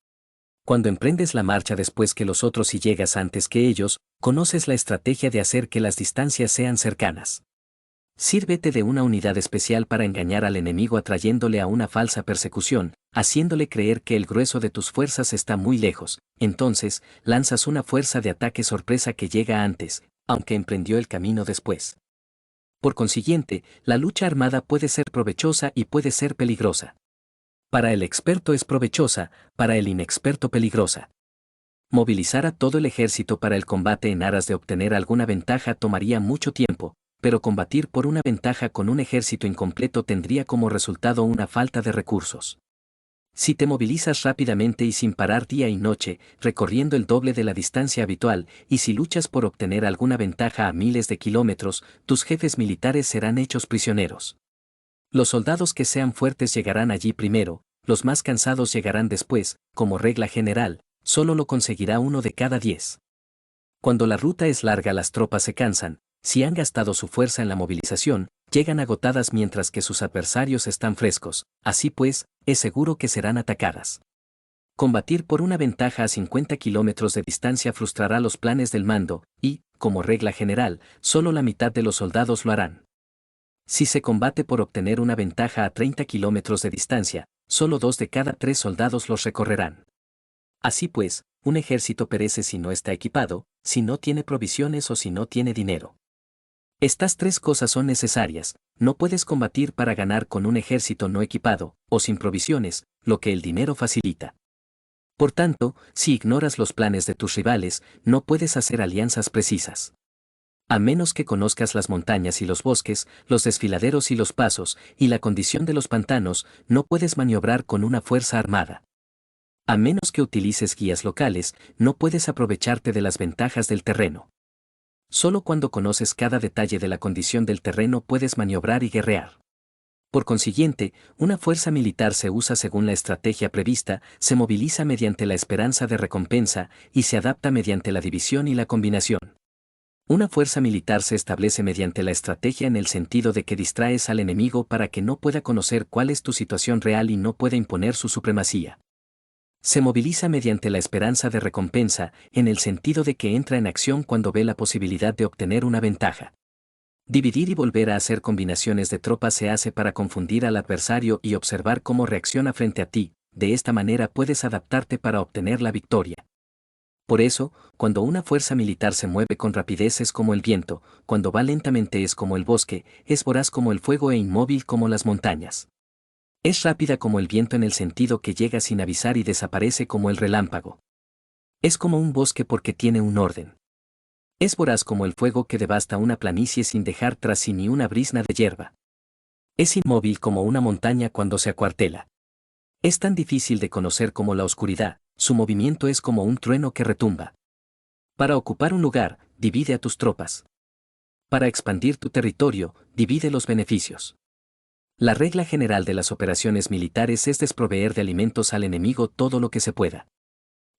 Cuando emprendes la marcha después que los otros y llegas antes que ellos, conoces la estrategia de hacer que las distancias sean cercanas. Sírvete de una unidad especial para engañar al enemigo atrayéndole a una falsa persecución, haciéndole creer que el grueso de tus fuerzas está muy lejos, entonces, lanzas una fuerza de ataque sorpresa que llega antes, aunque emprendió el camino después. Por consiguiente, la lucha armada puede ser provechosa y puede ser peligrosa. Para el experto es provechosa, para el inexperto peligrosa. Movilizar a todo el ejército para el combate en aras de obtener alguna ventaja tomaría mucho tiempo, pero combatir por una ventaja con un ejército incompleto tendría como resultado una falta de recursos. Si te movilizas rápidamente y sin parar día y noche, recorriendo el doble de la distancia habitual, y si luchas por obtener alguna ventaja a miles de kilómetros, tus jefes militares serán hechos prisioneros. Los soldados que sean fuertes llegarán allí primero, los más cansados llegarán después, como regla general, solo lo conseguirá 1 de cada 10. Cuando la ruta es larga las tropas se cansan, si han gastado su fuerza en la movilización, llegan agotadas mientras que sus adversarios están frescos, así pues, es seguro que serán atacadas. Combatir por una ventaja a 50 kilómetros de distancia frustrará los planes del mando, y, como regla general, solo la mitad de los soldados lo harán. Si se combate por obtener una ventaja a 30 kilómetros de distancia, solo 2 de cada 3 soldados los recorrerán. Así pues, un ejército perece si no está equipado, si no tiene provisiones o si no tiene dinero. Estas 3 cosas son necesarias, no puedes combatir para ganar con un ejército no equipado, o sin provisiones, lo que el dinero facilita. Por tanto, si ignoras los planes de tus rivales, no puedes hacer alianzas precisas. A menos que conozcas las montañas y los bosques, los desfiladeros y los pasos, y la condición de los pantanos, no puedes maniobrar con una fuerza armada. A menos que utilices guías locales, no puedes aprovecharte de las ventajas del terreno. Solo cuando conoces cada detalle de la condición del terreno puedes maniobrar y guerrear. Por consiguiente, una fuerza militar se usa según la estrategia prevista, se moviliza mediante la esperanza de recompensa, y se adapta mediante la división y la combinación. Una fuerza militar se establece mediante la estrategia en el sentido de que distraes al enemigo para que no pueda conocer cuál es tu situación real y no pueda imponer su supremacía. Se moviliza mediante la esperanza de recompensa, en el sentido de que entra en acción cuando ve la posibilidad de obtener una ventaja. Dividir y volver a hacer combinaciones de tropas se hace para confundir al adversario y observar cómo reacciona frente a ti, de esta manera puedes adaptarte para obtener la victoria. Por eso, cuando una fuerza militar se mueve con rapidez es como el viento, cuando va lentamente es como el bosque, es voraz como el fuego e inmóvil como las montañas. Es rápida como el viento en el sentido que llega sin avisar y desaparece como el relámpago. Es como un bosque porque tiene un orden. Es voraz como el fuego que devasta una planicie sin dejar tras sí ni una brizna de hierba. Es inmóvil como una montaña cuando se acuartela. Es tan difícil de conocer como la oscuridad, su movimiento es como un trueno que retumba. Para ocupar un lugar, divide a tus tropas. Para expandir tu territorio, divide los beneficios. La regla general de las operaciones militares es desproveer de alimentos al enemigo todo lo que se pueda.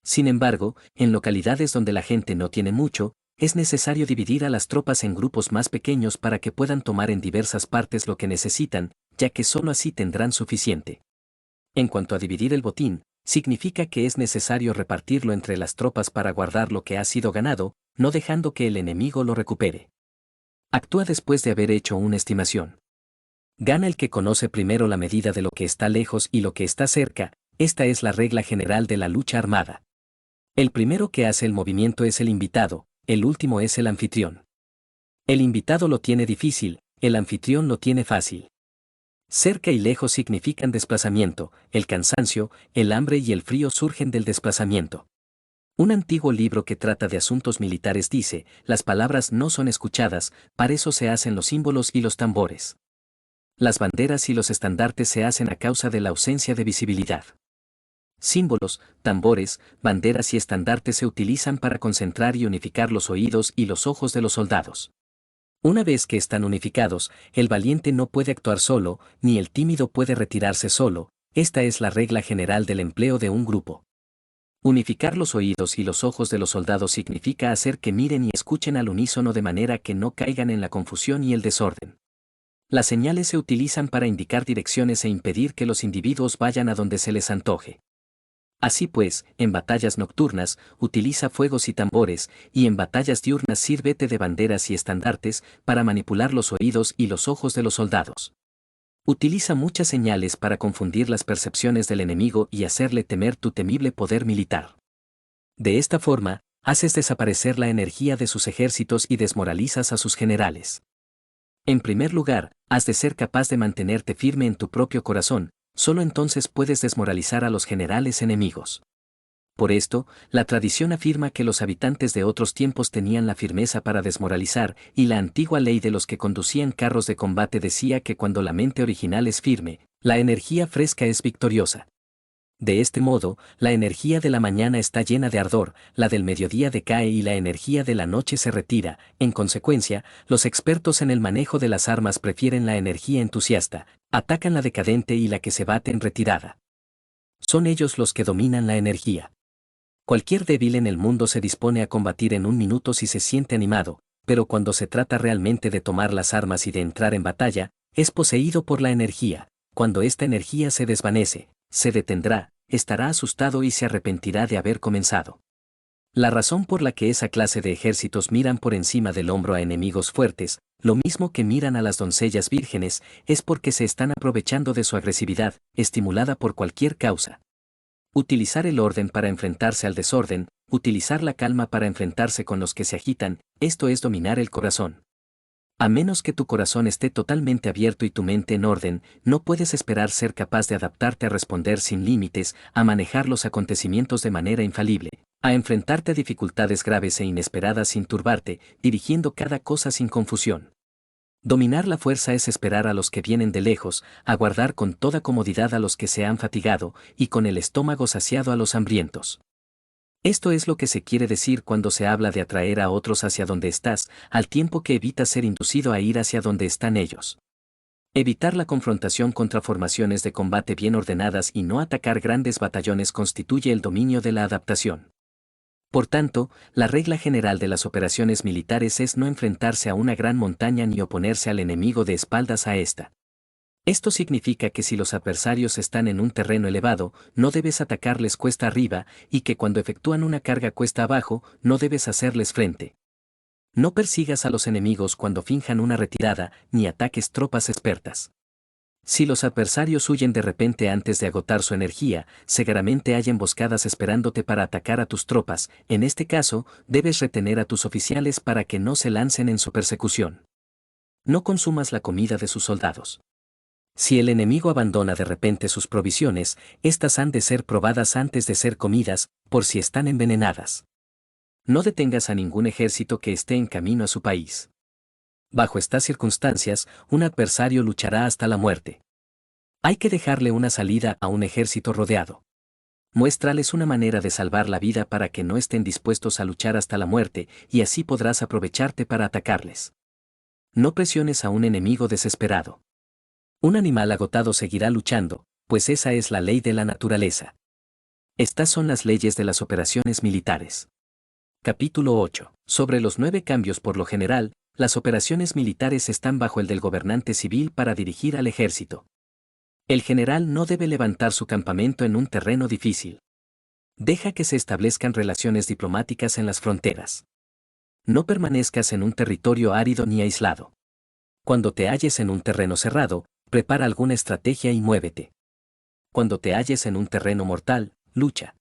Sin embargo, en localidades donde la gente no tiene mucho, es necesario dividir a las tropas en grupos más pequeños para que puedan tomar en diversas partes lo que necesitan, ya que solo así tendrán suficiente. En cuanto a dividir el botín, significa que es necesario repartirlo entre las tropas para guardar lo que ha sido ganado, no dejando que el enemigo lo recupere. Actúa después de haber hecho una estimación. Gana el que conoce primero la medida de lo que está lejos y lo que está cerca, esta es la regla general de la lucha armada. El primero que hace el movimiento es el invitado, el último es el anfitrión. El invitado lo tiene difícil, el anfitrión lo tiene fácil. Cerca y lejos significan desplazamiento, el cansancio, el hambre y el frío surgen del desplazamiento. Un antiguo libro que trata de asuntos militares dice, las palabras no son escuchadas, para eso se hacen los símbolos y los tambores. Las banderas y los estandartes se hacen a causa de la ausencia de visibilidad. Símbolos, tambores, banderas y estandartes se utilizan para concentrar y unificar los oídos y los ojos de los soldados. Una vez que están unificados, el valiente no puede actuar solo, ni el tímido puede retirarse solo, esta es la regla general del empleo de un grupo. Unificar los oídos y los ojos de los soldados significa hacer que miren y escuchen al unísono de manera que no caigan en la confusión y el desorden. Las señales se utilizan para indicar direcciones e impedir que los individuos vayan a donde se les antoje. Así pues, en batallas nocturnas, utiliza fuegos y tambores, y en batallas diurnas sírvete de banderas y estandartes para manipular los oídos y los ojos de los soldados. Utiliza muchas señales para confundir las percepciones del enemigo y hacerle temer tu temible poder militar. De esta forma, haces desaparecer la energía de sus ejércitos y desmoralizas a sus generales. En primer lugar, has de ser capaz de mantenerte firme en tu propio corazón, solo entonces puedes desmoralizar a los generales enemigos. Por esto, la tradición afirma que los habitantes de otros tiempos tenían la firmeza para desmoralizar, y la antigua ley de los que conducían carros de combate decía que cuando la mente original es firme, la energía fresca es victoriosa. De este modo, la energía de la mañana está llena de ardor, la del mediodía decae y la energía de la noche se retira. En consecuencia, los expertos en el manejo de las armas prefieren la energía entusiasta, atacan la decadente y la que se bate en retirada. Son ellos los que dominan la energía. Cualquier débil en el mundo se dispone a combatir en un minuto si se siente animado, pero cuando se trata realmente de tomar las armas y de entrar en batalla, es poseído por la energía. Cuando esta energía se desvanece, se detendrá, estará asustado y se arrepentirá de haber comenzado. La razón por la que esa clase de ejércitos miran por encima del hombro a enemigos fuertes, lo mismo que miran a las doncellas vírgenes, es porque se están aprovechando de su agresividad, estimulada por cualquier causa. Utilizar el orden para enfrentarse al desorden, utilizar la calma para enfrentarse con los que se agitan, esto es dominar el corazón. A menos que tu corazón esté totalmente abierto y tu mente en orden, no puedes esperar ser capaz de adaptarte a responder sin límites, a manejar los acontecimientos de manera infalible, a enfrentarte a dificultades graves e inesperadas sin turbarte, dirigiendo cada cosa sin confusión. Dominar la fuerza es esperar a los que vienen de lejos, aguardar con toda comodidad a los que se han fatigado, y con el estómago saciado a los hambrientos. Esto es lo que se quiere decir cuando se habla de atraer a otros hacia donde estás, al tiempo que evitas ser inducido a ir hacia donde están ellos. Evitar la confrontación contra formaciones de combate bien ordenadas y no atacar grandes batallones constituye el dominio de la adaptación. Por tanto, la regla general de las operaciones militares es no enfrentarse a una gran montaña ni oponerse al enemigo de espaldas a esta. Esto significa que si los adversarios están en un terreno elevado, no debes atacarles cuesta arriba, y que cuando efectúan una carga cuesta abajo, no debes hacerles frente. No persigas a los enemigos cuando finjan una retirada, ni ataques tropas expertas. Si los adversarios huyen de repente antes de agotar su energía, seguramente hay emboscadas esperándote para atacar a tus tropas, en este caso, debes retener a tus oficiales para que no se lancen en su persecución. No consumas la comida de sus soldados. Si el enemigo abandona de repente sus provisiones, éstas han de ser probadas antes de ser comidas, por si están envenenadas. No detengas a ningún ejército que esté en camino a su país. Bajo estas circunstancias, un adversario luchará hasta la muerte. Hay que dejarle una salida a un ejército rodeado. Muéstrales una manera de salvar la vida para que no estén dispuestos a luchar hasta la muerte, y así podrás aprovecharte para atacarles. No presiones a un enemigo desesperado. Un animal agotado seguirá luchando, pues esa es la ley de la naturaleza. Estas son las leyes de las operaciones militares. Capítulo 8. Sobre los 9 cambios. Por lo general, las operaciones militares están bajo el del gobernante civil para dirigir al ejército. El general no debe levantar su campamento en un terreno difícil. Deja que se establezcan relaciones diplomáticas en las fronteras. No permanezcas en un territorio árido ni aislado. Cuando te halles en un terreno cerrado, prepara alguna estrategia y muévete. Cuando te halles en un terreno mortal, lucha.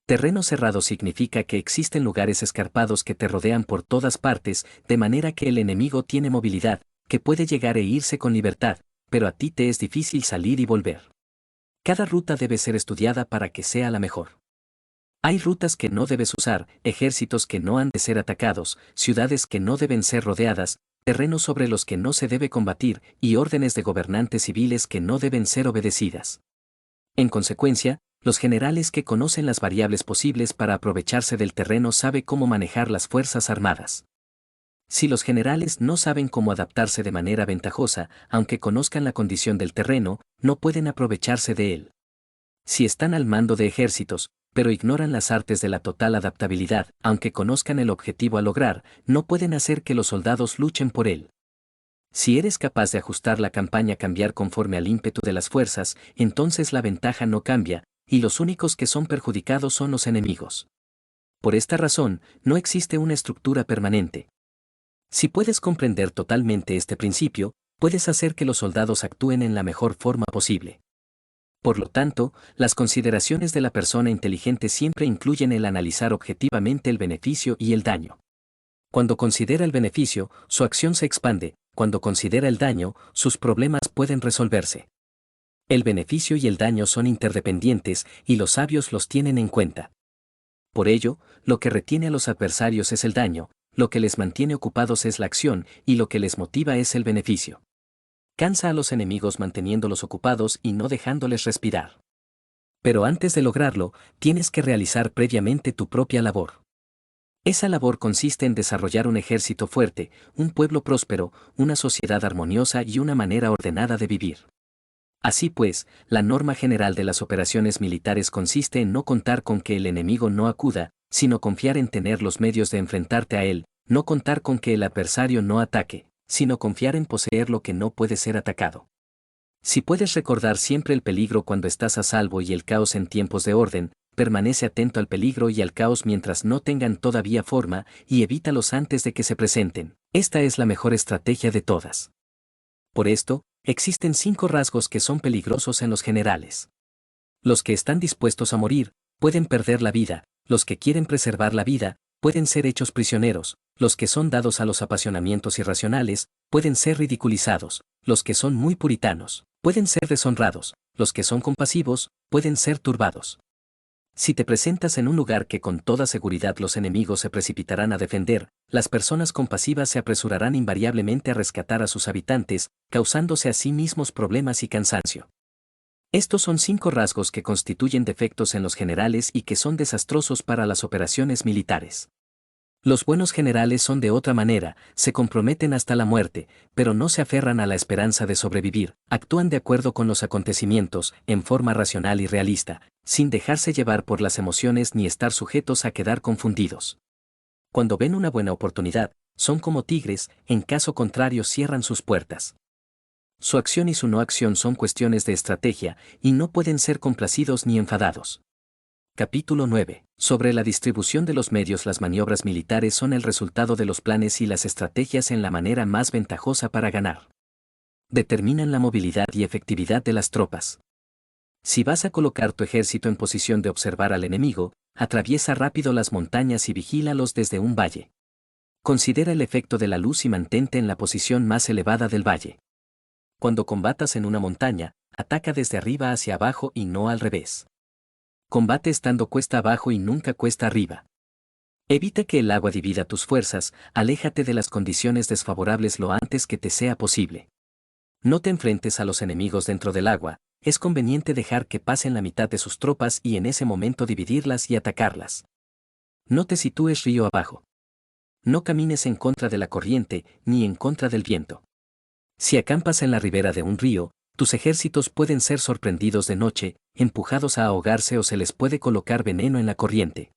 Terreno cerrado significa que existen lugares escarpados que te rodean por todas partes, de manera que el enemigo tiene movilidad, que puede llegar e irse con libertad, pero a ti te es difícil salir y volver. Cada ruta debe ser estudiada para que sea la mejor. Hay rutas que no debes usar, ejércitos que no han de ser atacados, ciudades que no deben ser rodeadas, terrenos sobre los que no se debe combatir, y órdenes de gobernantes civiles que no deben ser obedecidas. En consecuencia, los generales que conocen las variables posibles para aprovecharse del terreno saben cómo manejar las fuerzas armadas. Si los generales no saben cómo adaptarse de manera ventajosa, aunque conozcan la condición del terreno, no pueden aprovecharse de él. Si están al mando de ejércitos, pero ignoran las artes de la total adaptabilidad, aunque conozcan el objetivo a lograr, no pueden hacer que los soldados luchen por él. Si eres capaz de ajustar la campaña a cambiar conforme al ímpetu de las fuerzas, entonces la ventaja no cambia, y los únicos que son perjudicados son los enemigos. Por esta razón, no existe una estructura permanente. Si puedes comprender totalmente este principio, puedes hacer que los soldados actúen en la mejor forma posible. Por lo tanto, las consideraciones de la persona inteligente siempre incluyen el analizar objetivamente el beneficio y el daño. Cuando considera el beneficio, su acción se expande; cuando considera el daño, sus problemas pueden resolverse. El beneficio y el daño son interdependientes, y los sabios los tienen en cuenta. Por ello, lo que retiene a los adversarios es el daño, lo que les mantiene ocupados es la acción, y lo que les motiva es el beneficio. Cansa a los enemigos manteniéndolos ocupados y no dejándoles respirar. Pero antes de lograrlo, tienes que realizar previamente tu propia labor. Esa labor consiste en desarrollar un ejército fuerte, un pueblo próspero, una sociedad armoniosa y una manera ordenada de vivir. Así pues, la norma general de las operaciones militares consiste en no contar con que el enemigo no acuda, sino confiar en tener los medios de enfrentarte a él; no contar con que el adversario no ataque, sino confiar en poseer lo que no puede ser atacado. Si puedes recordar siempre el peligro cuando estás a salvo y el caos en tiempos de orden, permanece atento al peligro y al caos mientras no tengan todavía forma, y evítalos antes de que se presenten. Esta es la mejor estrategia de todas. Por esto, existen 5 rasgos que son peligrosos en los generales. Los que están dispuestos a morir, pueden perder la vida; los que quieren preservar la vida, pueden ser hechos prisioneros; los que son dados a los apasionamientos irracionales, pueden ser ridiculizados; los que son muy puritanos, pueden ser deshonrados; los que son compasivos, pueden ser turbados. Si te presentas en un lugar que con toda seguridad los enemigos se precipitarán a defender, las personas compasivas se apresurarán invariablemente a rescatar a sus habitantes, causándose a sí mismos problemas y cansancio. Estos son 5 rasgos que constituyen defectos en los generales y que son desastrosos para las operaciones militares. Los buenos generales son de otra manera, se comprometen hasta la muerte, pero no se aferran a la esperanza de sobrevivir; actúan de acuerdo con los acontecimientos, en forma racional y realista, sin dejarse llevar por las emociones ni estar sujetos a quedar confundidos. Cuando ven una buena oportunidad, son como tigres; en caso contrario cierran sus puertas. Su acción y su no acción son cuestiones de estrategia, y no pueden ser complacidos ni enfadados. Capítulo 9. Sobre la distribución de los medios. Las maniobras militares son el resultado de los planes y las estrategias en la manera más ventajosa para ganar. Determinan la movilidad y efectividad de las tropas. Si vas a colocar tu ejército en posición de observar al enemigo, atraviesa rápido las montañas y vigílalos desde un valle. Considera el efecto de la luz y mantente en la posición más elevada del valle. Cuando combatas en una montaña, ataca desde arriba hacia abajo y no al revés. Combate estando cuesta abajo y nunca cuesta arriba. Evita que el agua divida tus fuerzas, aléjate de las condiciones desfavorables lo antes que te sea posible. No te enfrentes a los enemigos dentro del agua, es conveniente dejar que pasen la mitad de sus tropas y en ese momento dividirlas y atacarlas. No te sitúes río abajo. No camines en contra de la corriente, ni en contra del viento. Si acampas en la ribera de un río, tus ejércitos pueden ser sorprendidos de noche, empujados a ahogarse o se les puede colocar veneno en la corriente.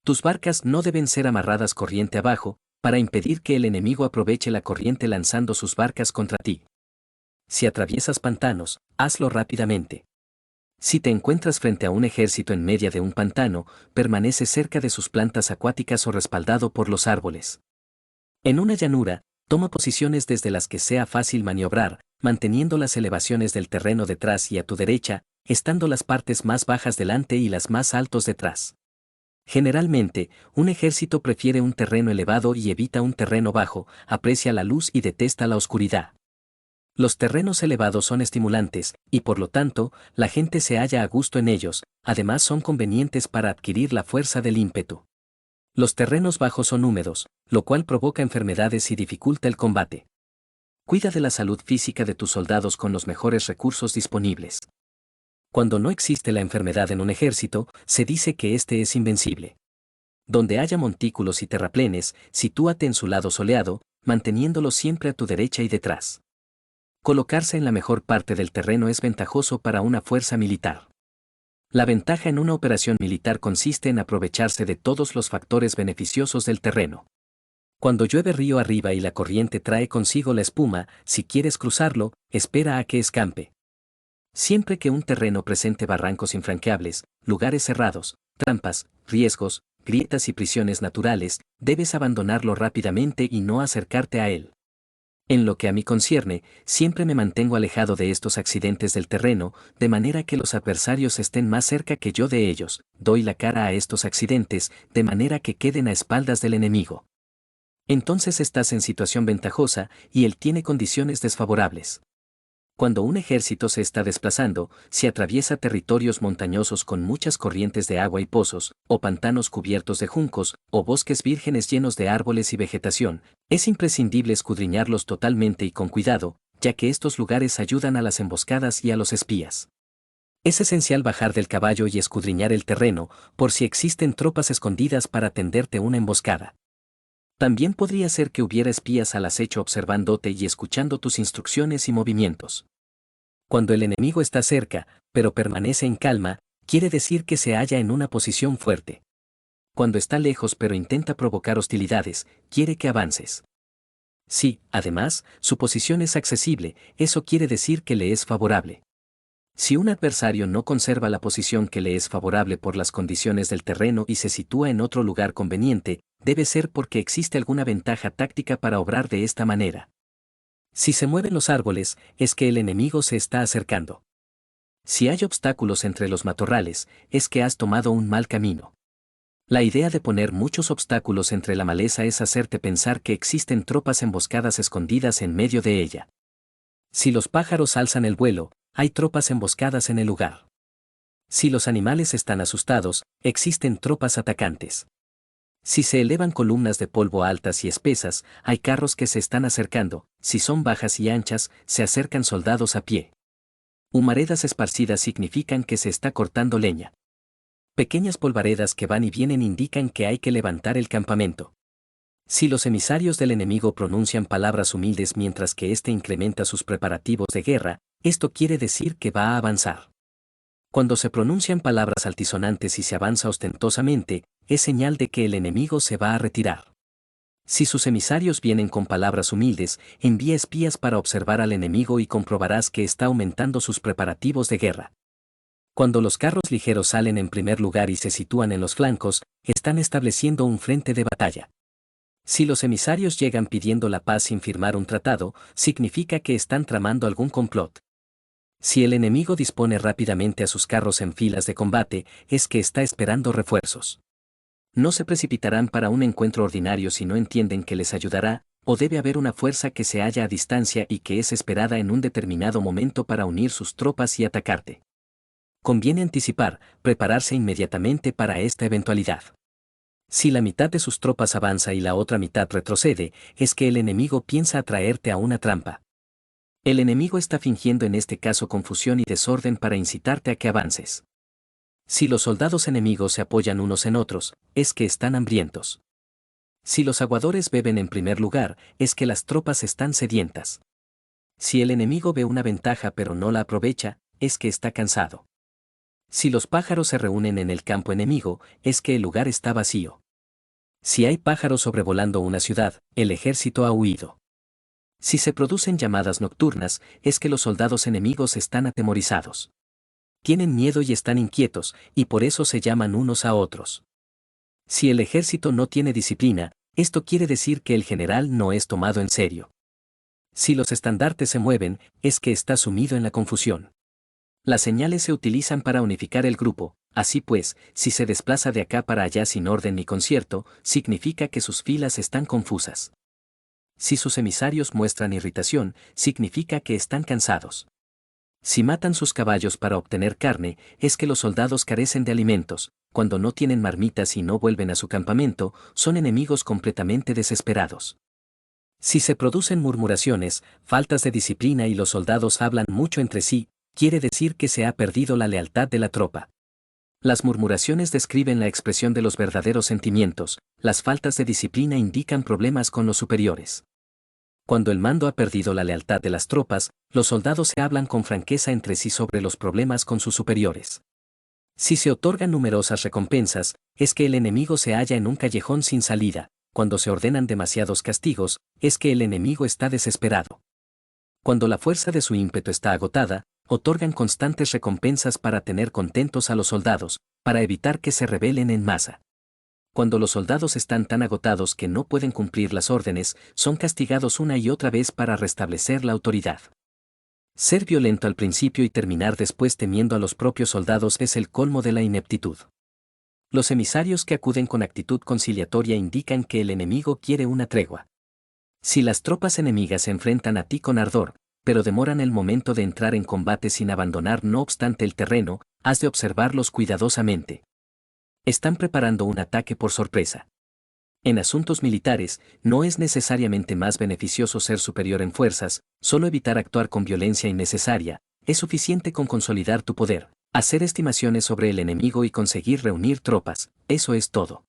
Tus barcas no deben ser amarradas corriente abajo, para impedir que el enemigo aproveche la corriente lanzando sus barcas contra ti. Si atraviesas pantanos, hazlo rápidamente. Si te encuentras frente a un ejército en medio de un pantano, permanece cerca de sus plantas acuáticas o respaldado por los árboles. En una llanura, toma posiciones desde las que sea fácil maniobrar, manteniendo las elevaciones del terreno detrás y a tu derecha, estando las partes más bajas delante y las más altos detrás. Generalmente, un ejército prefiere un terreno elevado y evita un terreno bajo, aprecia la luz y detesta la oscuridad. Los terrenos elevados son estimulantes, y por lo tanto, la gente se halla a gusto en ellos, además son convenientes para adquirir la fuerza del ímpetu. Los terrenos bajos son húmedos, lo cual provoca enfermedades y dificulta el combate. Cuida de la salud física de tus soldados con los mejores recursos disponibles. Cuando no existe la enfermedad en un ejército, se dice que éste es invencible. Donde haya montículos y terraplenes, sitúate en su lado soleado, manteniéndolo siempre a tu derecha y detrás. Colocarse en la mejor parte del terreno es ventajoso para una fuerza militar. La ventaja en una operación militar consiste en aprovecharse de todos los factores beneficiosos del terreno. Cuando llueve río arriba y la corriente trae consigo la espuma, si quieres cruzarlo, espera a que escampe. Siempre que un terreno presente barrancos infranqueables, lugares cerrados, trampas, riesgos, grietas y prisiones naturales, debes abandonarlo rápidamente y no acercarte a él. En lo que a mí concierne, siempre me mantengo alejado de estos accidentes del terreno, de manera que los adversarios estén más cerca que yo de ellos, doy la cara a estos accidentes, de manera que queden a espaldas del enemigo. Entonces estás en situación ventajosa, y él tiene condiciones desfavorables. Cuando un ejército se está desplazando, si atraviesa territorios montañosos con muchas corrientes de agua y pozos, o pantanos cubiertos de juncos, o bosques vírgenes llenos de árboles y vegetación, es imprescindible escudriñarlos totalmente y con cuidado, ya que estos lugares ayudan a las emboscadas y a los espías. Es esencial bajar del caballo y escudriñar el terreno, por si existen tropas escondidas para tenderte una emboscada. También podría ser que hubiera espías al acecho observándote y escuchando tus instrucciones y movimientos. Cuando el enemigo está cerca, pero permanece en calma, quiere decir que se halla en una posición fuerte. Cuando está lejos pero intenta provocar hostilidades, quiere que avances. Si, además, su posición es accesible, eso quiere decir que le es favorable. Si un adversario no conserva la posición que le es favorable por las condiciones del terreno y se sitúa en otro lugar conveniente, debe ser porque existe alguna ventaja táctica para obrar de esta manera. Si se mueven los árboles, es que el enemigo se está acercando. Si hay obstáculos entre los matorrales, es que has tomado un mal camino. La idea de poner muchos obstáculos entre la maleza es hacerte pensar que existen tropas emboscadas escondidas en medio de ella. Si los pájaros alzan el vuelo, hay tropas emboscadas en el lugar. Si los animales están asustados, existen tropas atacantes. Si se elevan columnas de polvo altas y espesas, hay carros que se están acercando, si son bajas y anchas, se acercan soldados a pie. Humaredas esparcidas significan que se está cortando leña. Pequeñas polvaredas que van y vienen indican que hay que levantar el campamento. Si los emisarios del enemigo pronuncian palabras humildes mientras que éste incrementa sus preparativos de guerra, esto quiere decir que va a avanzar. Cuando se pronuncian palabras altisonantes y se avanza ostentosamente, es señal de que el enemigo se va a retirar. Si sus emisarios vienen con palabras humildes, envía espías para observar al enemigo y comprobarás que está aumentando sus preparativos de guerra. Cuando los carros ligeros salen en primer lugar y se sitúan en los flancos, están estableciendo un frente de batalla. Si los emisarios llegan pidiendo la paz sin firmar un tratado, significa que están tramando algún complot. Si el enemigo dispone rápidamente a sus carros en filas de combate, es que está esperando refuerzos. No se precipitarán para un encuentro ordinario si no entienden que les ayudará, o debe haber una fuerza que se halla a distancia y que es esperada en un determinado momento para unir sus tropas y atacarte. Conviene anticipar, prepararse inmediatamente para esta eventualidad. Si la mitad de sus tropas avanza y la otra mitad retrocede, es que el enemigo piensa atraerte a una trampa. El enemigo está fingiendo en este caso confusión y desorden para incitarte a que avances. Si los soldados enemigos se apoyan unos en otros, es que están hambrientos. Si los aguadores beben en primer lugar, es que las tropas están sedientas. Si el enemigo ve una ventaja pero no la aprovecha, es que está cansado. Si los pájaros se reúnen en el campo enemigo, es que el lugar está vacío. Si hay pájaros sobrevolando una ciudad, el ejército ha huido. Si se producen llamadas nocturnas, es que los soldados enemigos están atemorizados. Tienen miedo y están inquietos, y por eso se llaman unos a otros. Si el ejército no tiene disciplina, esto quiere decir que el general no es tomado en serio. Si los estandartes se mueven, es que está sumido en la confusión. Las señales se utilizan para unificar el grupo, así pues, si se desplaza de acá para allá sin orden ni concierto, significa que sus filas están confusas. Si sus emisarios muestran irritación, significa que están cansados. Si matan sus caballos para obtener carne, es que los soldados carecen de alimentos. Cuando no tienen marmitas y no vuelven a su campamento, son enemigos completamente desesperados. Si se producen murmuraciones, faltas de disciplina y los soldados hablan mucho entre sí, quiere decir que se ha perdido la lealtad de la tropa. Las murmuraciones describen la expresión de los verdaderos sentimientos, las faltas de disciplina indican problemas con los superiores. Cuando el mando ha perdido la lealtad de las tropas, los soldados se hablan con franqueza entre sí sobre los problemas con sus superiores. Si se otorgan numerosas recompensas, es que el enemigo se halla en un callejón sin salida. Cuando se ordenan demasiados castigos, es que el enemigo está desesperado. Cuando la fuerza de su ímpetu está agotada, otorgan constantes recompensas para tener contentos a los soldados, para evitar que se rebelen en masa. Cuando los soldados están tan agotados que no pueden cumplir las órdenes, son castigados una y otra vez para restablecer la autoridad. Ser violento al principio y terminar después temiendo a los propios soldados es el colmo de la ineptitud. Los emisarios que acuden con actitud conciliatoria indican que el enemigo quiere una tregua. Si las tropas enemigas se enfrentan a ti con ardor, pero demoran el momento de entrar en combate sin abandonar no obstante el terreno, has de observarlos cuidadosamente. Están preparando un ataque por sorpresa. En asuntos militares, no es necesariamente más beneficioso ser superior en fuerzas, solo evitar actuar con violencia innecesaria, es suficiente con consolidar tu poder, hacer estimaciones sobre el enemigo y conseguir reunir tropas, eso es todo.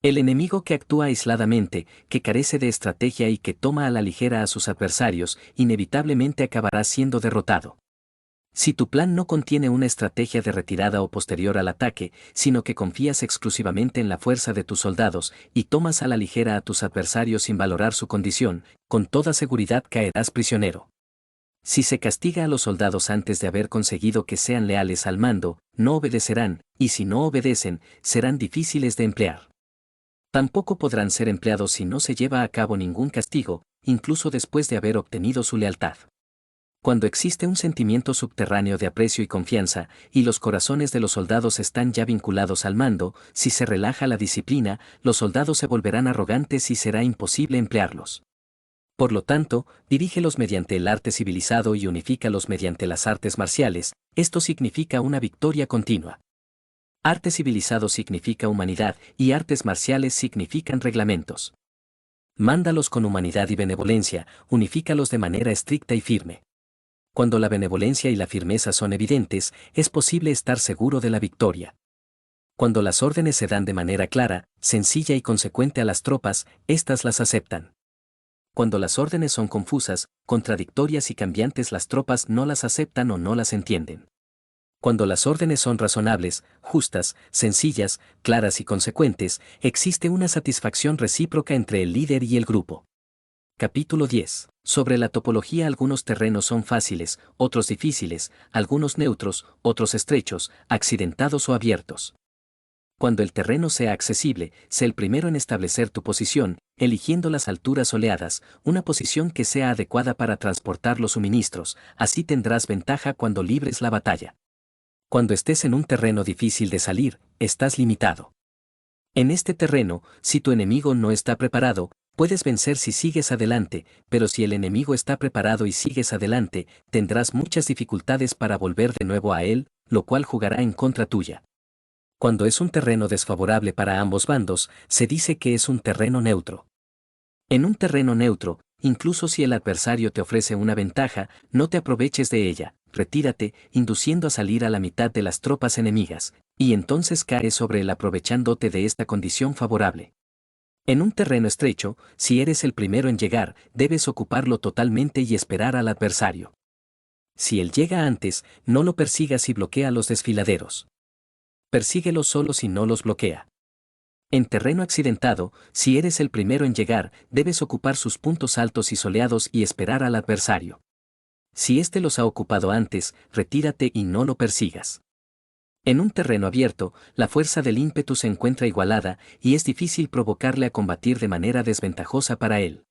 El enemigo que actúa aisladamente, que carece de estrategia y que toma a la ligera a sus adversarios, inevitablemente acabará siendo derrotado. Si tu plan no contiene una estrategia de retirada o posterior al ataque, sino que confías exclusivamente en la fuerza de tus soldados y tomas a la ligera a tus adversarios sin valorar su condición, con toda seguridad caerás prisionero. Si se castiga a los soldados antes de haber conseguido que sean leales al mando, no obedecerán, y si no obedecen, serán difíciles de emplear. Tampoco podrán ser empleados si no se lleva a cabo ningún castigo, incluso después de haber obtenido su lealtad. Cuando existe un sentimiento subterráneo de aprecio y confianza, y los corazones de los soldados están ya vinculados al mando, si se relaja la disciplina, los soldados se volverán arrogantes y será imposible emplearlos. Por lo tanto, dirígelos mediante el arte civilizado y unifícalos mediante las artes marciales, esto significa una victoria continua. Arte civilizado significa humanidad y artes marciales significan reglamentos. Mándalos con humanidad y benevolencia, unifícalos de manera estricta y firme. Cuando la benevolencia y la firmeza son evidentes, es posible estar seguro de la victoria. Cuando las órdenes se dan de manera clara, sencilla y consecuente a las tropas, éstas las aceptan. Cuando las órdenes son confusas, contradictorias y cambiantes, las tropas no las aceptan o no las entienden. Cuando las órdenes son razonables, justas, sencillas, claras y consecuentes, existe una satisfacción recíproca entre el líder y el grupo. Capítulo 10. Sobre la topología. Algunos terrenos son fáciles, otros difíciles, algunos neutros, otros estrechos, accidentados o abiertos. Cuando el terreno sea accesible, sé el primero en establecer tu posición, eligiendo las alturas soleadas, una posición que sea adecuada para transportar los suministros, así tendrás ventaja cuando libres la batalla. Cuando estés en un terreno difícil de salir, estás limitado. En este terreno, si tu enemigo no está preparado, puedes vencer si sigues adelante, pero si el enemigo está preparado y sigues adelante, tendrás muchas dificultades para volver de nuevo a él, lo cual jugará en contra tuya. Cuando es un terreno desfavorable para ambos bandos, se dice que es un terreno neutro. En un terreno neutro, incluso si el adversario te ofrece una ventaja, no te aproveches de ella, retírate, induciendo a salir a la mitad de las tropas enemigas, y entonces caes sobre él aprovechándote de esta condición favorable. En un terreno estrecho, si eres el primero en llegar, debes ocuparlo totalmente y esperar al adversario. Si él llega antes, no lo persigas y bloquea a los desfiladeros. Persíguelos solo si no los bloquea. En terreno accidentado, si eres el primero en llegar, debes ocupar sus puntos altos y soleados y esperar al adversario. Si éste los ha ocupado antes, retírate y no lo persigas. En un terreno abierto, la fuerza del ímpetu se encuentra igualada y es difícil provocarle a combatir de manera desventajosa para él.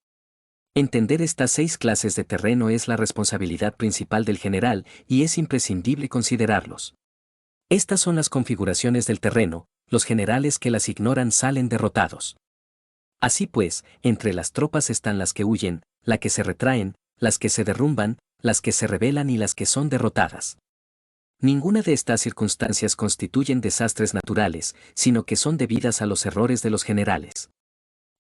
Entender estas 6 clases de terreno es la responsabilidad principal del general y es imprescindible considerarlos. Estas son las configuraciones del terreno, los generales que las ignoran salen derrotados. Así pues, entre las tropas están las que huyen, las que se retraen, las que se derrumban, las que se rebelan y las que son derrotadas. Ninguna de estas circunstancias constituyen desastres naturales, sino que son debidas a los errores de los generales.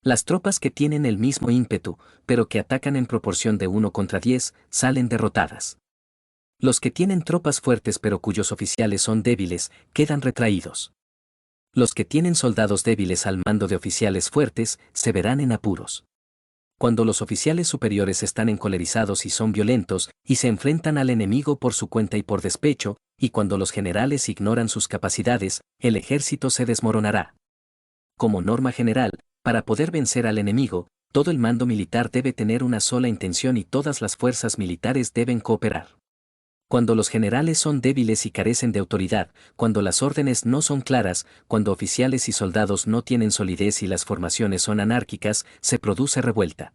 Las tropas que tienen el mismo ímpetu, pero que atacan en proporción de 1 contra 10, salen derrotadas. Los que tienen tropas fuertes pero cuyos oficiales son débiles, quedan retraídos. Los que tienen soldados débiles al mando de oficiales fuertes, se verán en apuros. Cuando los oficiales superiores están encolerizados y son violentos, y se enfrentan al enemigo por su cuenta y por despecho, y cuando los generales ignoran sus capacidades, el ejército se desmoronará. Como norma general, para poder vencer al enemigo, todo el mando militar debe tener una sola intención y todas las fuerzas militares deben cooperar. Cuando los generales son débiles y carecen de autoridad, cuando las órdenes no son claras, cuando oficiales y soldados no tienen solidez y las formaciones son anárquicas, se produce revuelta.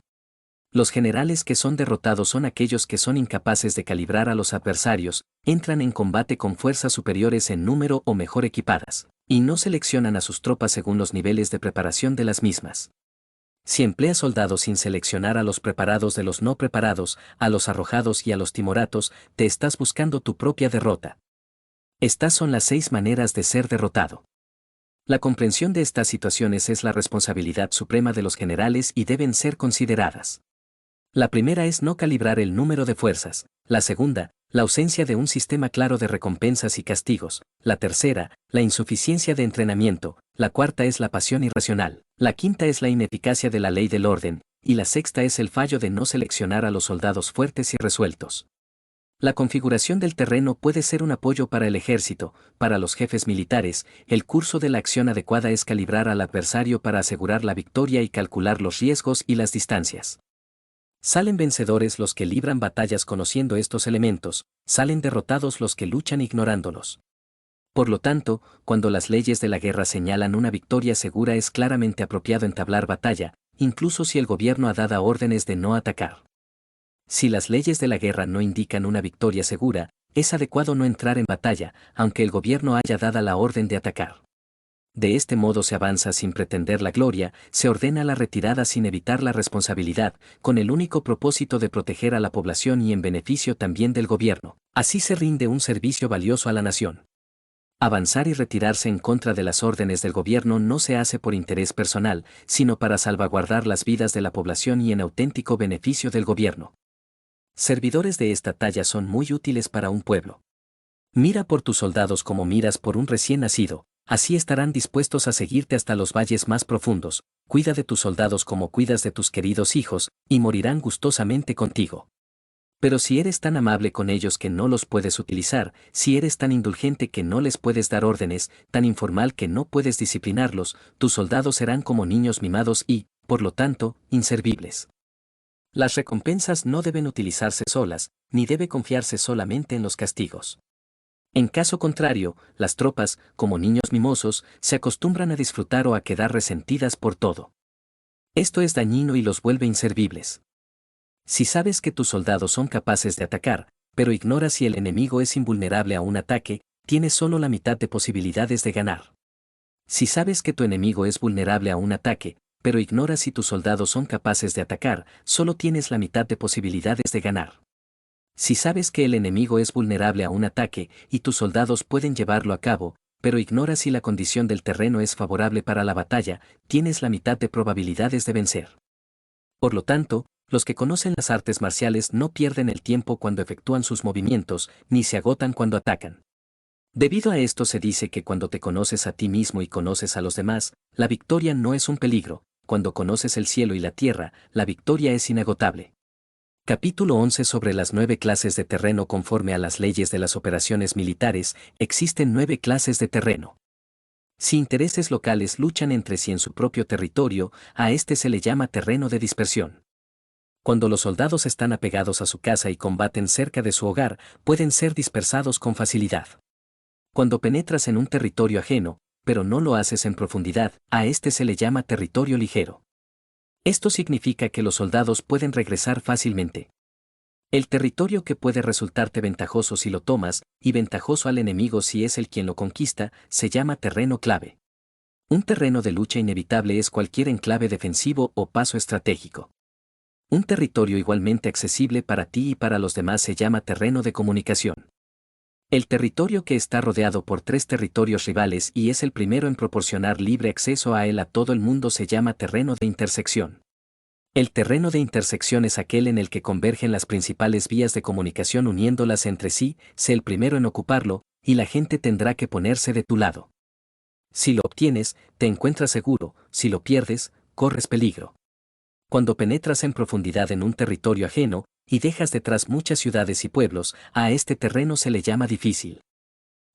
Los generales que son derrotados son aquellos que son incapaces de calibrar a los adversarios, entran en combate con fuerzas superiores en número o mejor equipadas, y no seleccionan a sus tropas según los niveles de preparación de las mismas. Si empleas soldados sin seleccionar a los preparados de los no preparados, a los arrojados y a los timoratos, te estás buscando tu propia derrota. Estas son las 6 maneras de ser derrotado. La comprensión de estas situaciones es la responsabilidad suprema de los generales y deben ser consideradas. La primera es no calibrar el número de fuerzas, la segunda, la ausencia de un sistema claro de recompensas y castigos, la tercera, la insuficiencia de entrenamiento, la cuarta es la pasión irracional, la quinta es la ineficacia de la ley del orden, y la sexta es el fallo de no seleccionar a los soldados fuertes y resueltos. La configuración del terreno puede ser un apoyo para el ejército, para los jefes militares, el curso de la acción adecuada es calibrar al adversario para asegurar la victoria y calcular los riesgos y las distancias. Salen vencedores los que libran batallas conociendo estos elementos, salen derrotados los que luchan ignorándolos. Por lo tanto, cuando las leyes de la guerra señalan una victoria segura es claramente apropiado entablar batalla, incluso si el gobierno ha dado órdenes de no atacar. Si las leyes de la guerra no indican una victoria segura, es adecuado no entrar en batalla, aunque el gobierno haya dado la orden de atacar. De este modo se avanza sin pretender la gloria, se ordena la retirada sin evitar la responsabilidad, con el único propósito de proteger a la población y en beneficio también del gobierno. Así se rinde un servicio valioso a la nación. Avanzar y retirarse en contra de las órdenes del gobierno no se hace por interés personal, sino para salvaguardar las vidas de la población y en auténtico beneficio del gobierno. Servidores de esta talla son muy útiles para un pueblo. Mira por tus soldados como miras por un recién nacido. Así estarán dispuestos a seguirte hasta los valles más profundos, cuida de tus soldados como cuidas de tus queridos hijos, y morirán gustosamente contigo. Pero si eres tan amable con ellos que no los puedes utilizar, si eres tan indulgente que no les puedes dar órdenes, tan informal que no puedes disciplinarlos, tus soldados serán como niños mimados y, por lo tanto, inservibles. Las recompensas no deben utilizarse solas, ni debe confiarse solamente en los castigos. En caso contrario, las tropas, como niños mimosos, se acostumbran a disfrutar o a quedar resentidas por todo. Esto es dañino y los vuelve inservibles. Si sabes que tus soldados son capaces de atacar, pero ignoras si el enemigo es invulnerable a un ataque, tienes solo la mitad de posibilidades de ganar. Si sabes que tu enemigo es vulnerable a un ataque, pero ignoras si tus soldados son capaces de atacar, solo tienes la mitad de posibilidades de ganar. Si sabes que el enemigo es vulnerable a un ataque y tus soldados pueden llevarlo a cabo, pero ignora si la condición del terreno es favorable para la batalla, tienes la mitad de probabilidades de vencer. Por lo tanto, los que conocen las artes marciales no pierden el tiempo cuando efectúan sus movimientos, ni se agotan cuando atacan. Debido a esto se dice que cuando te conoces a ti mismo y conoces a los demás, la victoria no es un peligro, cuando conoces el cielo y la tierra, la victoria es inagotable. Capítulo 11 sobre las 9 clases de terreno. Conforme a las leyes de las operaciones militares, existen 9 clases de terreno. Si intereses locales luchan entre sí en su propio territorio, a este se le llama terreno de dispersión. Cuando los soldados están apegados a su casa y combaten cerca de su hogar, pueden ser dispersados con facilidad. Cuando penetras en un territorio ajeno, pero no lo haces en profundidad, a este se le llama territorio ligero. Esto significa que los soldados pueden regresar fácilmente. El territorio que puede resultarte ventajoso si lo tomas, y ventajoso al enemigo si es el quien lo conquista, se llama terreno clave. Un terreno de lucha inevitable es cualquier enclave defensivo o paso estratégico. Un territorio igualmente accesible para ti y para los demás se llama terreno de comunicación. El territorio que está rodeado por 3 territorios rivales y es el primero en proporcionar libre acceso a él a todo el mundo se llama terreno de intersección. El terreno de intersección es aquel en el que convergen las principales vías de comunicación uniéndolas entre sí, sé el primero en ocuparlo, y la gente tendrá que ponerse de tu lado. Si lo obtienes, te encuentras seguro, si lo pierdes, corres peligro. Cuando penetras en profundidad en un territorio ajeno, y dejas detrás muchas ciudades y pueblos, a este terreno se le llama difícil.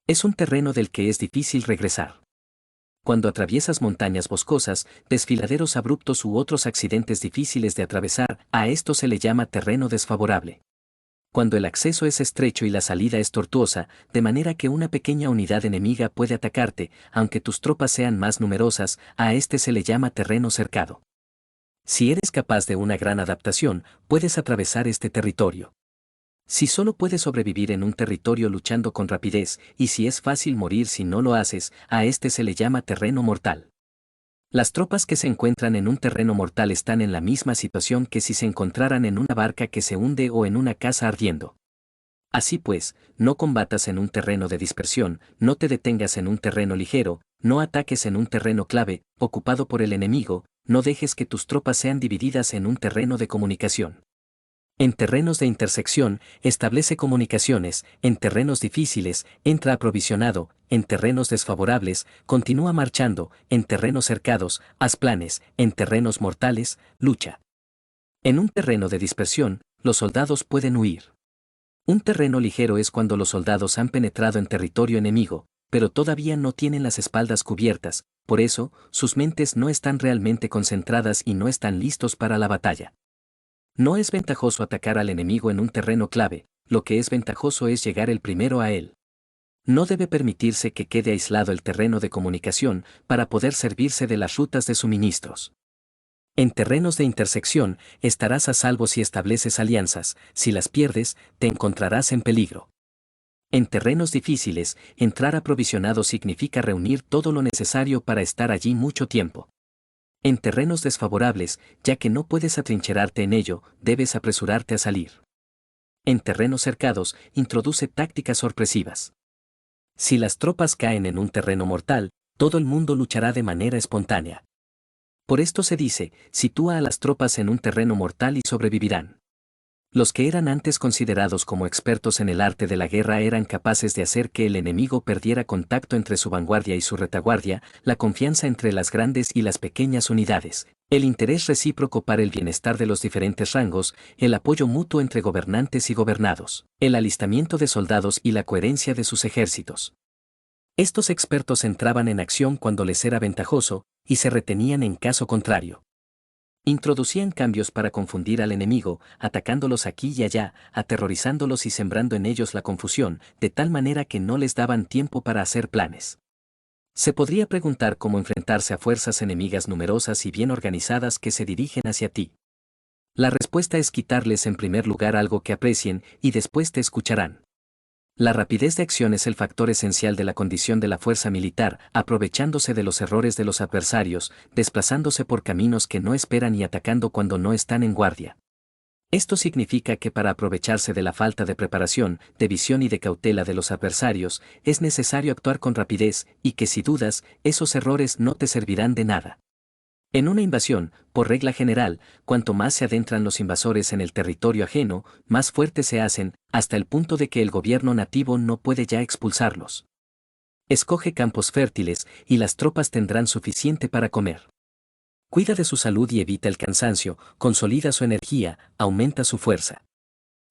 Es un terreno del que es difícil regresar. Cuando atraviesas montañas boscosas, desfiladeros abruptos u otros accidentes difíciles de atravesar, a esto se le llama terreno desfavorable. Cuando el acceso es estrecho y la salida es tortuosa, de manera que una pequeña unidad enemiga puede atacarte, aunque tus tropas sean más numerosas, a este se le llama terreno cercado. Si eres capaz de una gran adaptación, puedes atravesar este territorio. Si solo puedes sobrevivir en un territorio luchando con rapidez, y si es fácil morir si no lo haces, a este se le llama terreno mortal. Las tropas que se encuentran en un terreno mortal están en la misma situación que si se encontraran en una barca que se hunde o en una casa ardiendo. Así pues, no combatas en un terreno de dispersión, no te detengas en un terreno ligero, no ataques en un terreno clave, ocupado por el enemigo, no dejes que tus tropas sean divididas en un terreno de comunicación. En terrenos de intersección, establece comunicaciones, en terrenos difíciles, entra aprovisionado, en terrenos desfavorables, continúa marchando, en terrenos cercados, haz planes, en terrenos mortales, lucha. En un terreno de dispersión, los soldados pueden huir. Un terreno ligero es cuando los soldados han penetrado en territorio enemigo, pero todavía no tienen las espaldas cubiertas, por eso, sus mentes no están realmente concentradas y no están listos para la batalla. No es ventajoso atacar al enemigo en un terreno clave, lo que es ventajoso es llegar el primero a él. No debe permitirse que quede aislado el terreno de comunicación para poder servirse de las rutas de suministros. En terrenos de intersección, estarás a salvo si estableces alianzas, si las pierdes, te encontrarás en peligro. En terrenos difíciles, entrar aprovisionado significa reunir todo lo necesario para estar allí mucho tiempo. En terrenos desfavorables, ya que no puedes atrincherarte en ello, debes apresurarte a salir. En terrenos cercados, introduce tácticas sorpresivas. Si las tropas caen en un terreno mortal, todo el mundo luchará de manera espontánea. Por esto se dice, sitúa a las tropas en un terreno mortal y sobrevivirán. Los que eran antes considerados como expertos en el arte de la guerra eran capaces de hacer que el enemigo perdiera contacto entre su vanguardia y su retaguardia, la confianza entre las grandes y las pequeñas unidades, el interés recíproco para el bienestar de los diferentes rangos, el apoyo mutuo entre gobernantes y gobernados, el alistamiento de soldados y la coherencia de sus ejércitos. Estos expertos entraban en acción cuando les era ventajoso, y se retenían en caso contrario. Introducían cambios para confundir al enemigo, atacándolos aquí y allá, aterrorizándolos y sembrando en ellos la confusión, de tal manera que no les daban tiempo para hacer planes. Se podría preguntar cómo enfrentarse a fuerzas enemigas numerosas y bien organizadas que se dirigen hacia ti. La respuesta es quitarles en primer lugar algo que aprecien y después te escucharán. La rapidez de acción es el factor esencial de la condición de la fuerza militar, aprovechándose de los errores de los adversarios, desplazándose por caminos que no esperan y atacando cuando no están en guardia. Esto significa que para aprovecharse de la falta de preparación, de visión y de cautela de los adversarios, es necesario actuar con rapidez, y que si dudas, esos errores no te servirán de nada. En una invasión, por regla general, cuanto más se adentran los invasores en el territorio ajeno, más fuertes se hacen, hasta el punto de que el gobierno nativo no puede ya expulsarlos. Escoge campos fértiles, y las tropas tendrán suficiente para comer. Cuida de su salud y evita el cansancio, consolida su energía, aumenta su fuerza.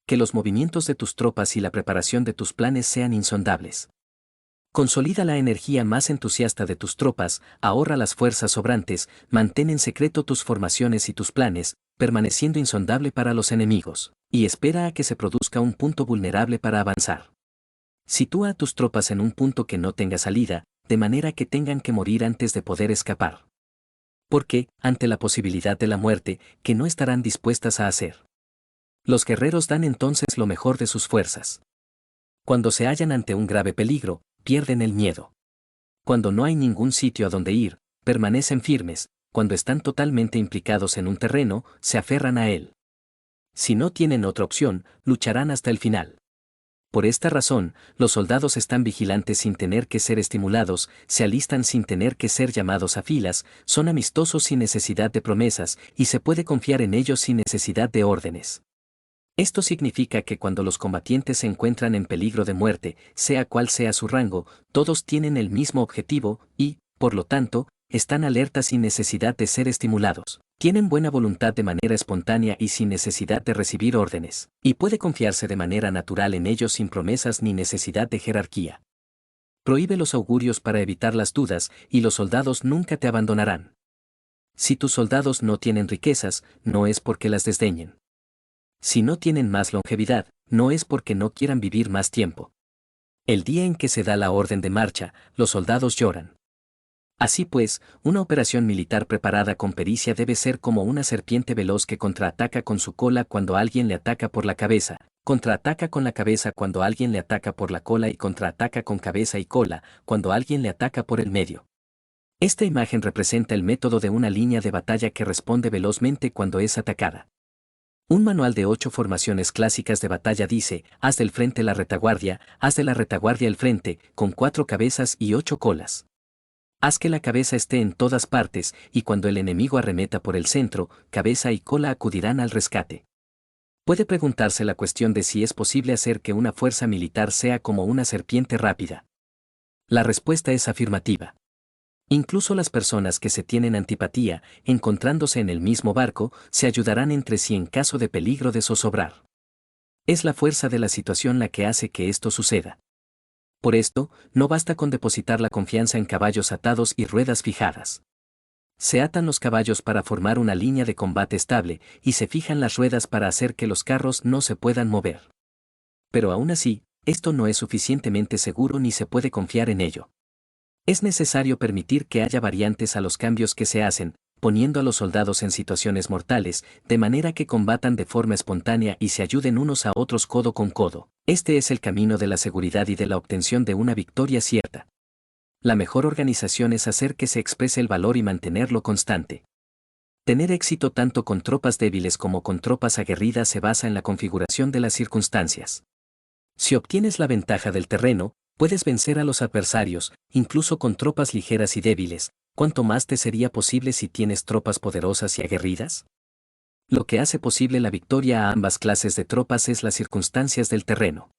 Que los movimientos de tus tropas y la preparación de tus planes sean insondables. Consolida la energía más entusiasta de tus tropas, ahorra las fuerzas sobrantes, mantén en secreto tus formaciones y tus planes, permaneciendo insondable para los enemigos, y espera a que se produzca un punto vulnerable para avanzar. Sitúa a tus tropas en un punto que no tenga salida, de manera que tengan que morir antes de poder escapar. Porque, ante la posibilidad de la muerte, que no estarán dispuestas a hacer. Los guerreros dan entonces lo mejor de sus fuerzas. Cuando se hallan ante un grave peligro, pierden el miedo. Cuando no hay ningún sitio a donde ir, permanecen firmes, cuando están totalmente implicados en un terreno, se aferran a él. Si no tienen otra opción, lucharán hasta el final. Por esta razón, los soldados están vigilantes sin tener que ser estimulados, se alistan sin tener que ser llamados a filas, son amistosos sin necesidad de promesas, y se puede confiar en ellos sin necesidad de órdenes. Esto significa que cuando los combatientes se encuentran en peligro de muerte, sea cual sea su rango, todos tienen el mismo objetivo y, por lo tanto, están alertas sin necesidad de ser estimulados. Tienen buena voluntad de manera espontánea y sin necesidad de recibir órdenes, y puede confiarse de manera natural en ellos sin promesas ni necesidad de jerarquía. Prohíbe los augurios para evitar las dudas, y los soldados nunca te abandonarán. Si tus soldados no tienen riquezas, no es porque las desdeñen. Si no tienen más longevidad, no es porque no quieran vivir más tiempo. El día en que se da la orden de marcha, los soldados lloran. Así pues, una operación militar preparada con pericia debe ser como una serpiente veloz que contraataca con su cola cuando alguien le ataca por la cabeza, contraataca con la cabeza cuando alguien le ataca por la cola y contraataca con cabeza y cola cuando alguien le ataca por el medio. Esta imagen representa el método de una línea de batalla que responde velozmente cuando es atacada. Un manual de 8 formaciones clásicas de batalla dice: haz del frente la retaguardia, haz de la retaguardia el frente, con 4 cabezas y 8 colas. Haz que la cabeza esté en todas partes, y cuando el enemigo arremeta por el centro, cabeza y cola acudirán al rescate. Puede preguntarse la cuestión de si es posible hacer que una fuerza militar sea como una serpiente rápida. La respuesta es afirmativa. Incluso las personas que se tienen antipatía, encontrándose en el mismo barco, se ayudarán entre sí en caso de peligro de zozobrar. Es la fuerza de la situación la que hace que esto suceda. Por esto, no basta con depositar la confianza en caballos atados y ruedas fijadas. Se atan los caballos para formar una línea de combate estable, y se fijan las ruedas para hacer que los carros no se puedan mover. Pero aún así, esto no es suficientemente seguro ni se puede confiar en ello. Es necesario permitir que haya variantes a los cambios que se hacen, poniendo a los soldados en situaciones mortales, de manera que combatan de forma espontánea y se ayuden unos a otros codo con codo. Este es el camino de la seguridad y de la obtención de una victoria cierta. La mejor organización es hacer que se exprese el valor y mantenerlo constante. Tener éxito tanto con tropas débiles como con tropas aguerridas se basa en la configuración de las circunstancias. Si obtienes la ventaja del terreno, puedes vencer a los adversarios, incluso con tropas ligeras y débiles. ¿Cuánto más te sería posible si tienes tropas poderosas y aguerridas? Lo que hace posible la victoria a ambas clases de tropas es las circunstancias del terreno.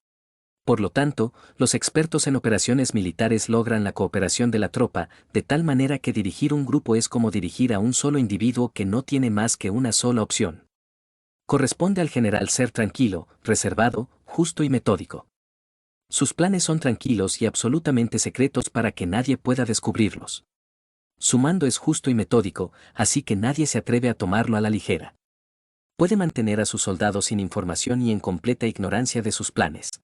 Por lo tanto, los expertos en operaciones militares logran la cooperación de la tropa, de tal manera que dirigir un grupo es como dirigir a un solo individuo que no tiene más que una sola opción. Corresponde al general ser tranquilo, reservado, justo y metódico. Sus planes son tranquilos y absolutamente secretos para que nadie pueda descubrirlos. Su mando es justo y metódico, así que nadie se atreve a tomarlo a la ligera. Puede mantener a sus soldados sin información y en completa ignorancia de sus planes.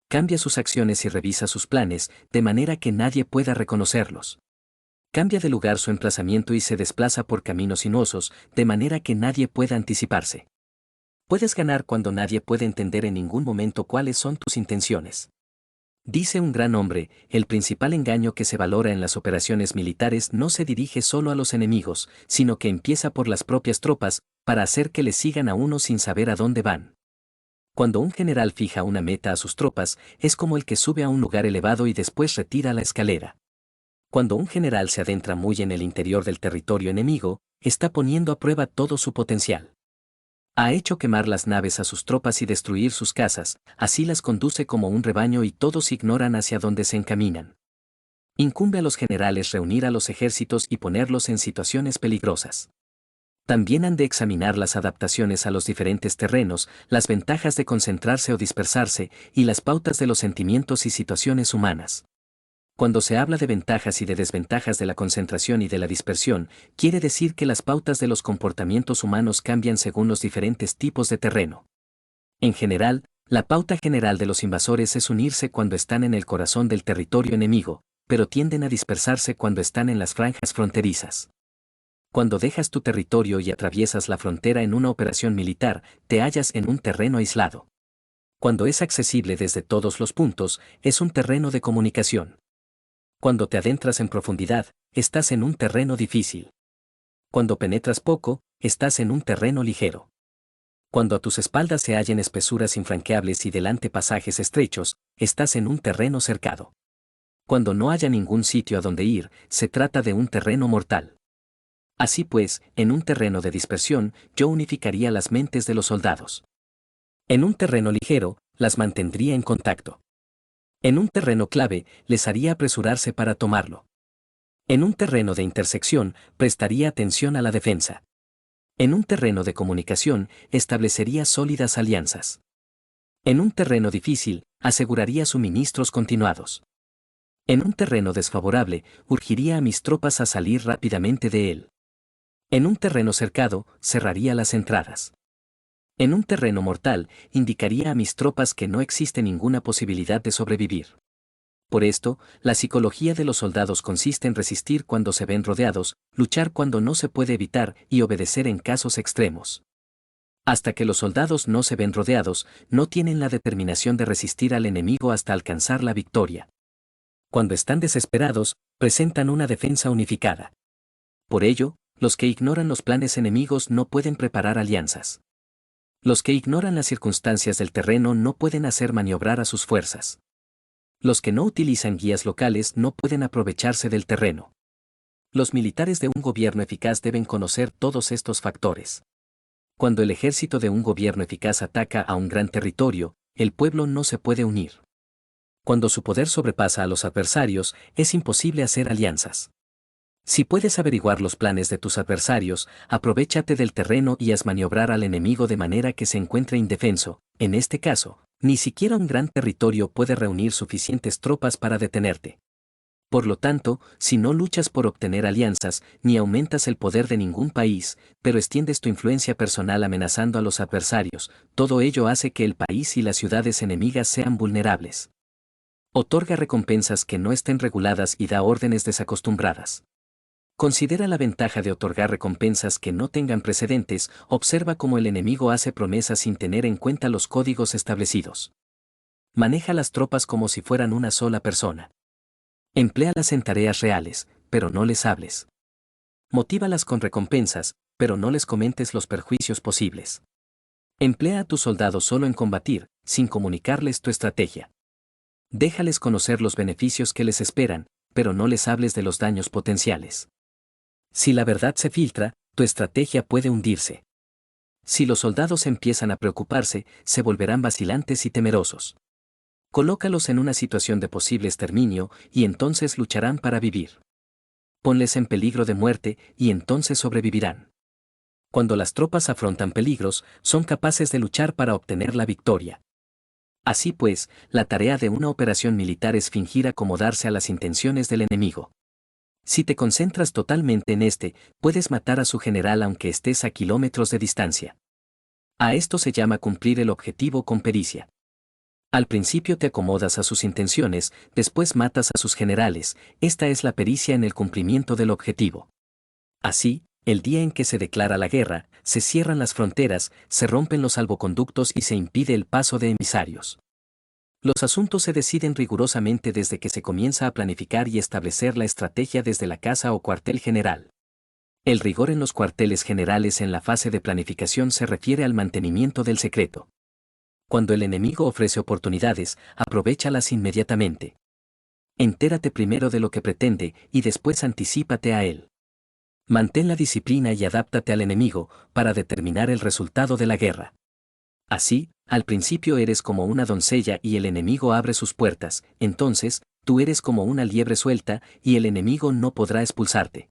Cambia sus acciones y revisa sus planes, de manera que nadie pueda reconocerlos. Cambia de lugar su emplazamiento y se desplaza por caminos sinuosos, de manera que nadie pueda anticiparse. Puedes ganar cuando nadie puede entender en ningún momento cuáles son tus intenciones. Dice un gran hombre: el principal engaño que se valora en las operaciones militares no se dirige solo a los enemigos, sino que empieza por las propias tropas, para hacer que le sigan a uno sin saber a dónde van. Cuando un general fija una meta a sus tropas, es como el que sube a un lugar elevado y después retira la escalera. Cuando un general se adentra muy en el interior del territorio enemigo, está poniendo a prueba todo su potencial. Ha hecho quemar las naves a sus tropas y destruir sus casas, así las conduce como un rebaño y todos ignoran hacia dónde se encaminan. Incumbe a los generales reunir a los ejércitos y ponerlos en situaciones peligrosas. También han de examinar las adaptaciones a los diferentes terrenos, las ventajas de concentrarse o dispersarse, y las pautas de los sentimientos y situaciones humanas. Cuando se habla de ventajas y de desventajas de la concentración y de la dispersión, quiere decir que las pautas de los comportamientos humanos cambian según los diferentes tipos de terreno. En general, la pauta general de los invasores es unirse cuando están en el corazón del territorio enemigo, pero tienden a dispersarse cuando están en las franjas fronterizas. Cuando dejas tu territorio y atraviesas la frontera en una operación militar, te hallas en un terreno aislado. Cuando es accesible desde todos los puntos, es un terreno de comunicación. Cuando te adentras en profundidad, estás en un terreno difícil. Cuando penetras poco, estás en un terreno ligero. Cuando a tus espaldas se hallen espesuras infranqueables y delante pasajes estrechos, estás en un terreno cercado. Cuando no haya ningún sitio a donde ir, se trata de un terreno mortal. Así pues, en un terreno de dispersión, yo unificaría las mentes de los soldados. En un terreno ligero, las mantendría en contacto. En un terreno clave, les haría apresurarse para tomarlo. En un terreno de intersección, prestaría atención a la defensa. En un terreno de comunicación, establecería sólidas alianzas. En un terreno difícil, aseguraría suministros continuados. En un terreno desfavorable, urgiría a mis tropas a salir rápidamente de él. En un terreno cercado, cerraría las entradas. En un terreno mortal, indicaría a mis tropas que no existe ninguna posibilidad de sobrevivir. Por esto, la psicología de los soldados consiste en resistir cuando se ven rodeados, luchar cuando no se puede evitar y obedecer en casos extremos. Hasta que los soldados no se ven rodeados, no tienen la determinación de resistir al enemigo hasta alcanzar la victoria. Cuando están desesperados, presentan una defensa unificada. Por ello, los que ignoran los planes enemigos no pueden preparar alianzas. Los que ignoran las circunstancias del terreno no pueden hacer maniobrar a sus fuerzas. Los que no utilizan guías locales no pueden aprovecharse del terreno. Los militares de un gobierno eficaz deben conocer todos estos factores. Cuando el ejército de un gobierno eficaz ataca a un gran territorio, el pueblo no se puede unir. Cuando su poder sobrepasa a los adversarios, es imposible hacer alianzas. Si puedes averiguar los planes de tus adversarios, aprovéchate del terreno y haz maniobrar al enemigo de manera que se encuentre indefenso. En este caso, ni siquiera un gran territorio puede reunir suficientes tropas para detenerte. Por lo tanto, si no luchas por obtener alianzas, ni aumentas el poder de ningún país, pero extiendes tu influencia personal amenazando a los adversarios, todo ello hace que el país y las ciudades enemigas sean vulnerables. Otorga recompensas que no estén reguladas y da órdenes desacostumbradas. Considera la ventaja de otorgar recompensas que no tengan precedentes, observa cómo el enemigo hace promesas sin tener en cuenta los códigos establecidos. Maneja las tropas como si fueran una sola persona. Empléalas en tareas reales, pero no les hables. Motívalas con recompensas, pero no les comentes los perjuicios posibles. Emplea a tus soldados solo en combatir, sin comunicarles tu estrategia. Déjales conocer los beneficios que les esperan, pero no les hables de los daños potenciales. Si la verdad se filtra, tu estrategia puede hundirse. Si los soldados empiezan a preocuparse, se volverán vacilantes y temerosos. Colócalos en una situación de posible exterminio y entonces lucharán para vivir. Ponles en peligro de muerte y entonces sobrevivirán. Cuando las tropas afrontan peligros, son capaces de luchar para obtener la victoria. Así pues, la tarea de una operación militar es fingir acomodarse a las intenciones del enemigo. Si te concentras totalmente en este, puedes matar a su general aunque estés a kilómetros de distancia. A esto se llama cumplir el objetivo con pericia. Al principio te acomodas a sus intenciones, después matas a sus generales, esta es la pericia en el cumplimiento del objetivo. Así, el día en que se declara la guerra, se cierran las fronteras, se rompen los salvoconductos y se impide el paso de emisarios. Los asuntos se deciden rigurosamente desde que se comienza a planificar y establecer la estrategia desde la casa o cuartel general. El rigor en los cuarteles generales en la fase de planificación se refiere al mantenimiento del secreto. Cuando el enemigo ofrece oportunidades, aprovéchalas inmediatamente. Entérate primero de lo que pretende y después anticípate a él. Mantén la disciplina y adáptate al enemigo para determinar el resultado de la guerra. Así, al principio eres como una doncella y el enemigo abre sus puertas, entonces, tú eres como una liebre suelta y el enemigo no podrá expulsarte.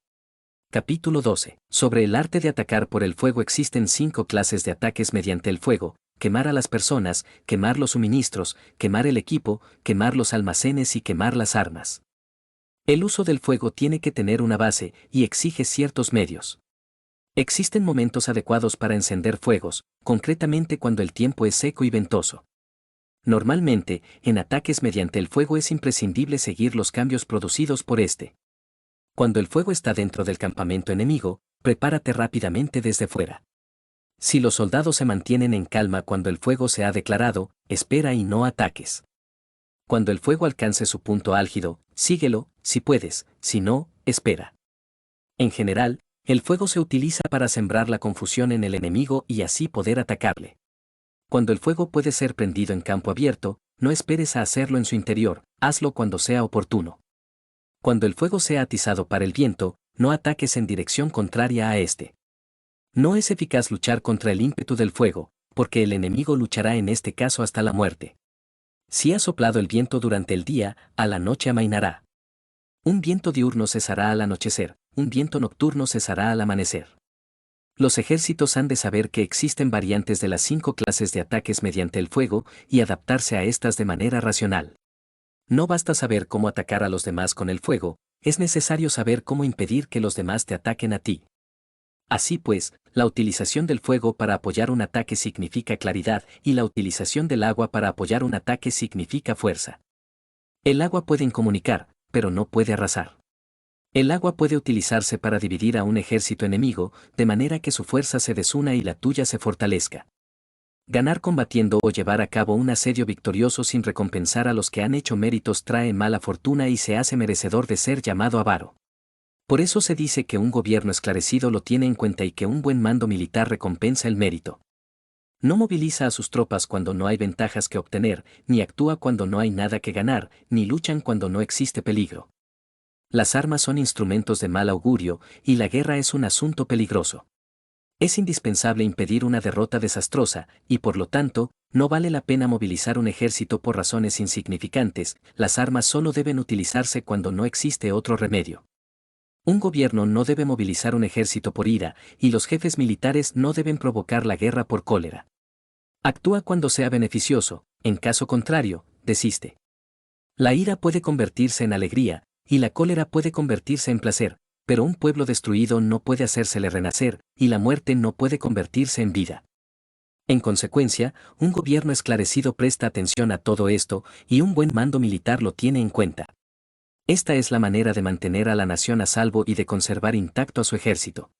Capítulo 12. Sobre el arte de atacar por el fuego existen 5 clases de ataques mediante el fuego: quemar a las personas, quemar los suministros, quemar el equipo, quemar los almacenes y quemar las armas. El uso del fuego tiene que tener una base y exige ciertos medios. Existen momentos adecuados para encender fuegos, concretamente cuando el tiempo es seco y ventoso. Normalmente, en ataques mediante el fuego es imprescindible seguir los cambios producidos por este. Cuando el fuego está dentro del campamento enemigo, prepárate rápidamente desde fuera. Si los soldados se mantienen en calma cuando el fuego se ha declarado, espera y no ataques. Cuando el fuego alcance su punto álgido, síguelo, si puedes, si no, espera. En general, el fuego se utiliza para sembrar la confusión en el enemigo y así poder atacarle. Cuando el fuego puede ser prendido en campo abierto, no esperes a hacerlo en su interior, hazlo cuando sea oportuno. Cuando el fuego sea atizado para el viento, no ataques en dirección contraria a este. No es eficaz luchar contra el ímpetu del fuego, porque el enemigo luchará en este caso hasta la muerte. Si ha soplado el viento durante el día, a la noche amainará. Un viento diurno cesará al anochecer, un viento nocturno cesará al amanecer. Los ejércitos han de saber que existen variantes de las 5 clases de ataques mediante el fuego y adaptarse a estas de manera racional. No basta saber cómo atacar a los demás con el fuego, es necesario saber cómo impedir que los demás te ataquen a ti. Así pues, la utilización del fuego para apoyar un ataque significa claridad y la utilización del agua para apoyar un ataque significa fuerza. El agua puede incomunicar, pero no puede arrasar. El agua puede utilizarse para dividir a un ejército enemigo, de manera que su fuerza se desuna y la tuya se fortalezca. Ganar combatiendo o llevar a cabo un asedio victorioso sin recompensar a los que han hecho méritos trae mala fortuna y se hace merecedor de ser llamado avaro. Por eso se dice que un gobierno esclarecido lo tiene en cuenta y que un buen mando militar recompensa el mérito. No moviliza a sus tropas cuando no hay ventajas que obtener, ni actúa cuando no hay nada que ganar, ni luchan cuando no existe peligro. Las armas son instrumentos de mal augurio, y la guerra es un asunto peligroso. Es indispensable impedir una derrota desastrosa, y por lo tanto, no vale la pena movilizar un ejército por razones insignificantes, las armas solo deben utilizarse cuando no existe otro remedio. Un gobierno no debe movilizar un ejército por ira, y los jefes militares no deben provocar la guerra por cólera. Actúa cuando sea beneficioso, en caso contrario, desiste. La ira puede convertirse en alegría, y la cólera puede convertirse en placer, pero un pueblo destruido no puede hacérsele renacer, y la muerte no puede convertirse en vida. En consecuencia, un gobierno esclarecido presta atención a todo esto, y un buen mando militar lo tiene en cuenta. Esta es la manera de mantener a la nación a salvo y de conservar intacto a su ejército.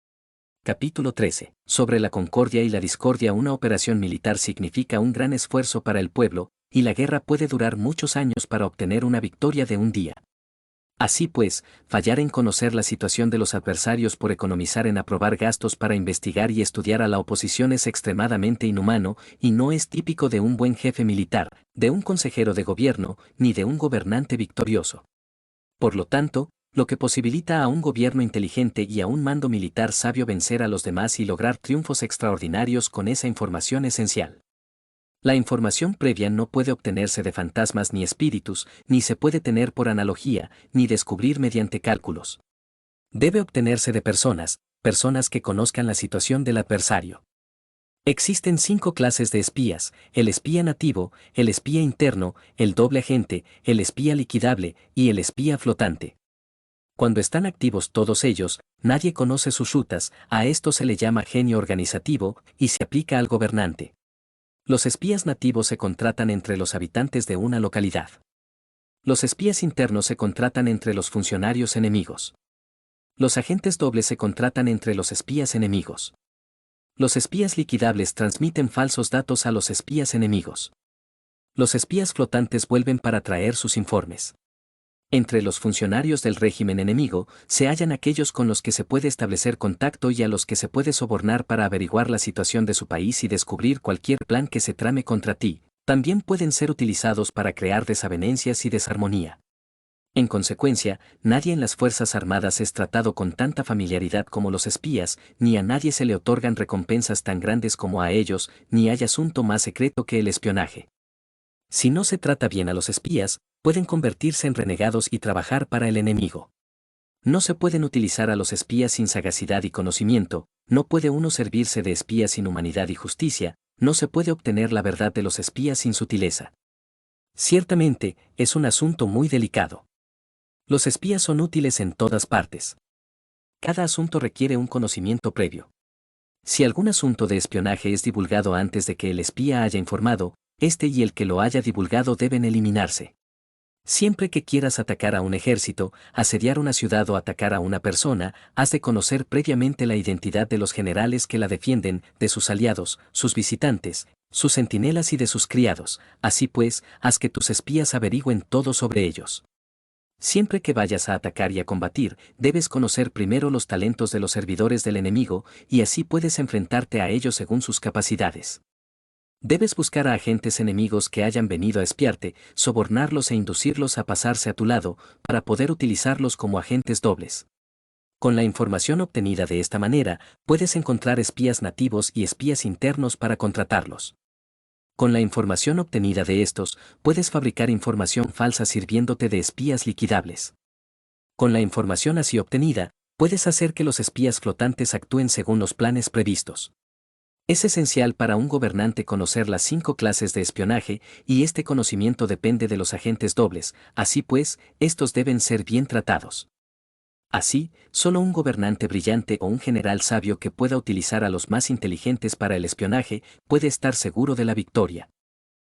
Capítulo 13. Sobre la concordia y la discordia. Una operación militar significa un gran esfuerzo para el pueblo, y la guerra puede durar muchos años para obtener una victoria de un día. Así pues, fallar en conocer la situación de los adversarios por economizar en aprobar gastos para investigar y estudiar a la oposición es extremadamente inhumano, y no es típico de un buen jefe militar, de un consejero de gobierno, ni de un gobernante victorioso. Por lo tanto, lo que posibilita a un gobierno inteligente y a un mando militar sabio vencer a los demás y lograr triunfos extraordinarios con esa información esencial. La información previa no puede obtenerse de fantasmas ni espíritus, ni se puede tener por analogía, ni descubrir mediante cálculos. Debe obtenerse de personas que conozcan la situación del adversario. Existen 5 clases de espías: el espía nativo, el espía interno, el doble agente, el espía liquidable y el espía flotante. Cuando están activos todos ellos, nadie conoce sus rutas, a esto se le llama genio organizativo, y se aplica al gobernante. Los espías nativos se contratan entre los habitantes de una localidad. Los espías internos se contratan entre los funcionarios enemigos. Los agentes dobles se contratan entre los espías enemigos. Los espías liquidables transmiten falsos datos a los espías enemigos. Los espías flotantes vuelven para traer sus informes. Entre los funcionarios del régimen enemigo se hallan aquellos con los que se puede establecer contacto y a los que se puede sobornar para averiguar la situación de su país y descubrir cualquier plan que se trame contra ti. También pueden ser utilizados para crear desavenencias y desarmonía. En consecuencia, nadie en las Fuerzas Armadas es tratado con tanta familiaridad como los espías, ni a nadie se le otorgan recompensas tan grandes como a ellos, ni hay asunto más secreto que el espionaje. Si no se trata bien a los espías, pueden convertirse en renegados y trabajar para el enemigo. No se pueden utilizar a los espías sin sagacidad y conocimiento, no puede uno servirse de espías sin humanidad y justicia, no se puede obtener la verdad de los espías sin sutileza. Ciertamente, es un asunto muy delicado. Los espías son útiles en todas partes. Cada asunto requiere un conocimiento previo. Si algún asunto de espionaje es divulgado antes de que el espía haya informado, este y el que lo haya divulgado deben eliminarse. Siempre que quieras atacar a un ejército, asediar una ciudad o atacar a una persona, has de conocer previamente la identidad de los generales que la defienden, de sus aliados, sus visitantes, sus centinelas y de sus criados. Así pues, haz que tus espías averigüen todo sobre ellos. Siempre que vayas a atacar y a combatir, debes conocer primero los talentos de los servidores del enemigo, y así puedes enfrentarte a ellos según sus capacidades. Debes buscar a agentes enemigos que hayan venido a espiarte, sobornarlos e inducirlos a pasarse a tu lado, para poder utilizarlos como agentes dobles. Con la información obtenida de esta manera, puedes encontrar espías nativos y espías internos para contratarlos. Con la información obtenida de estos, puedes fabricar información falsa sirviéndote de espías liquidables. Con la información así obtenida, puedes hacer que los espías flotantes actúen según los planes previstos. Es esencial para un gobernante conocer las 5 clases de espionaje, y este conocimiento depende de los agentes dobles, así pues, estos deben ser bien tratados. Así, solo un gobernante brillante o un general sabio que pueda utilizar a los más inteligentes para el espionaje puede estar seguro de la victoria.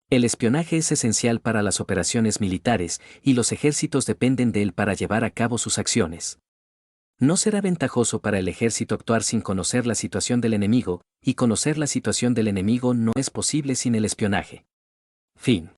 El espionaje es esencial para las operaciones militares, y los ejércitos dependen de él para llevar a cabo sus acciones. No será ventajoso para el ejército actuar sin conocer la situación del enemigo, y conocer la situación del enemigo no es posible sin el espionaje. Fin.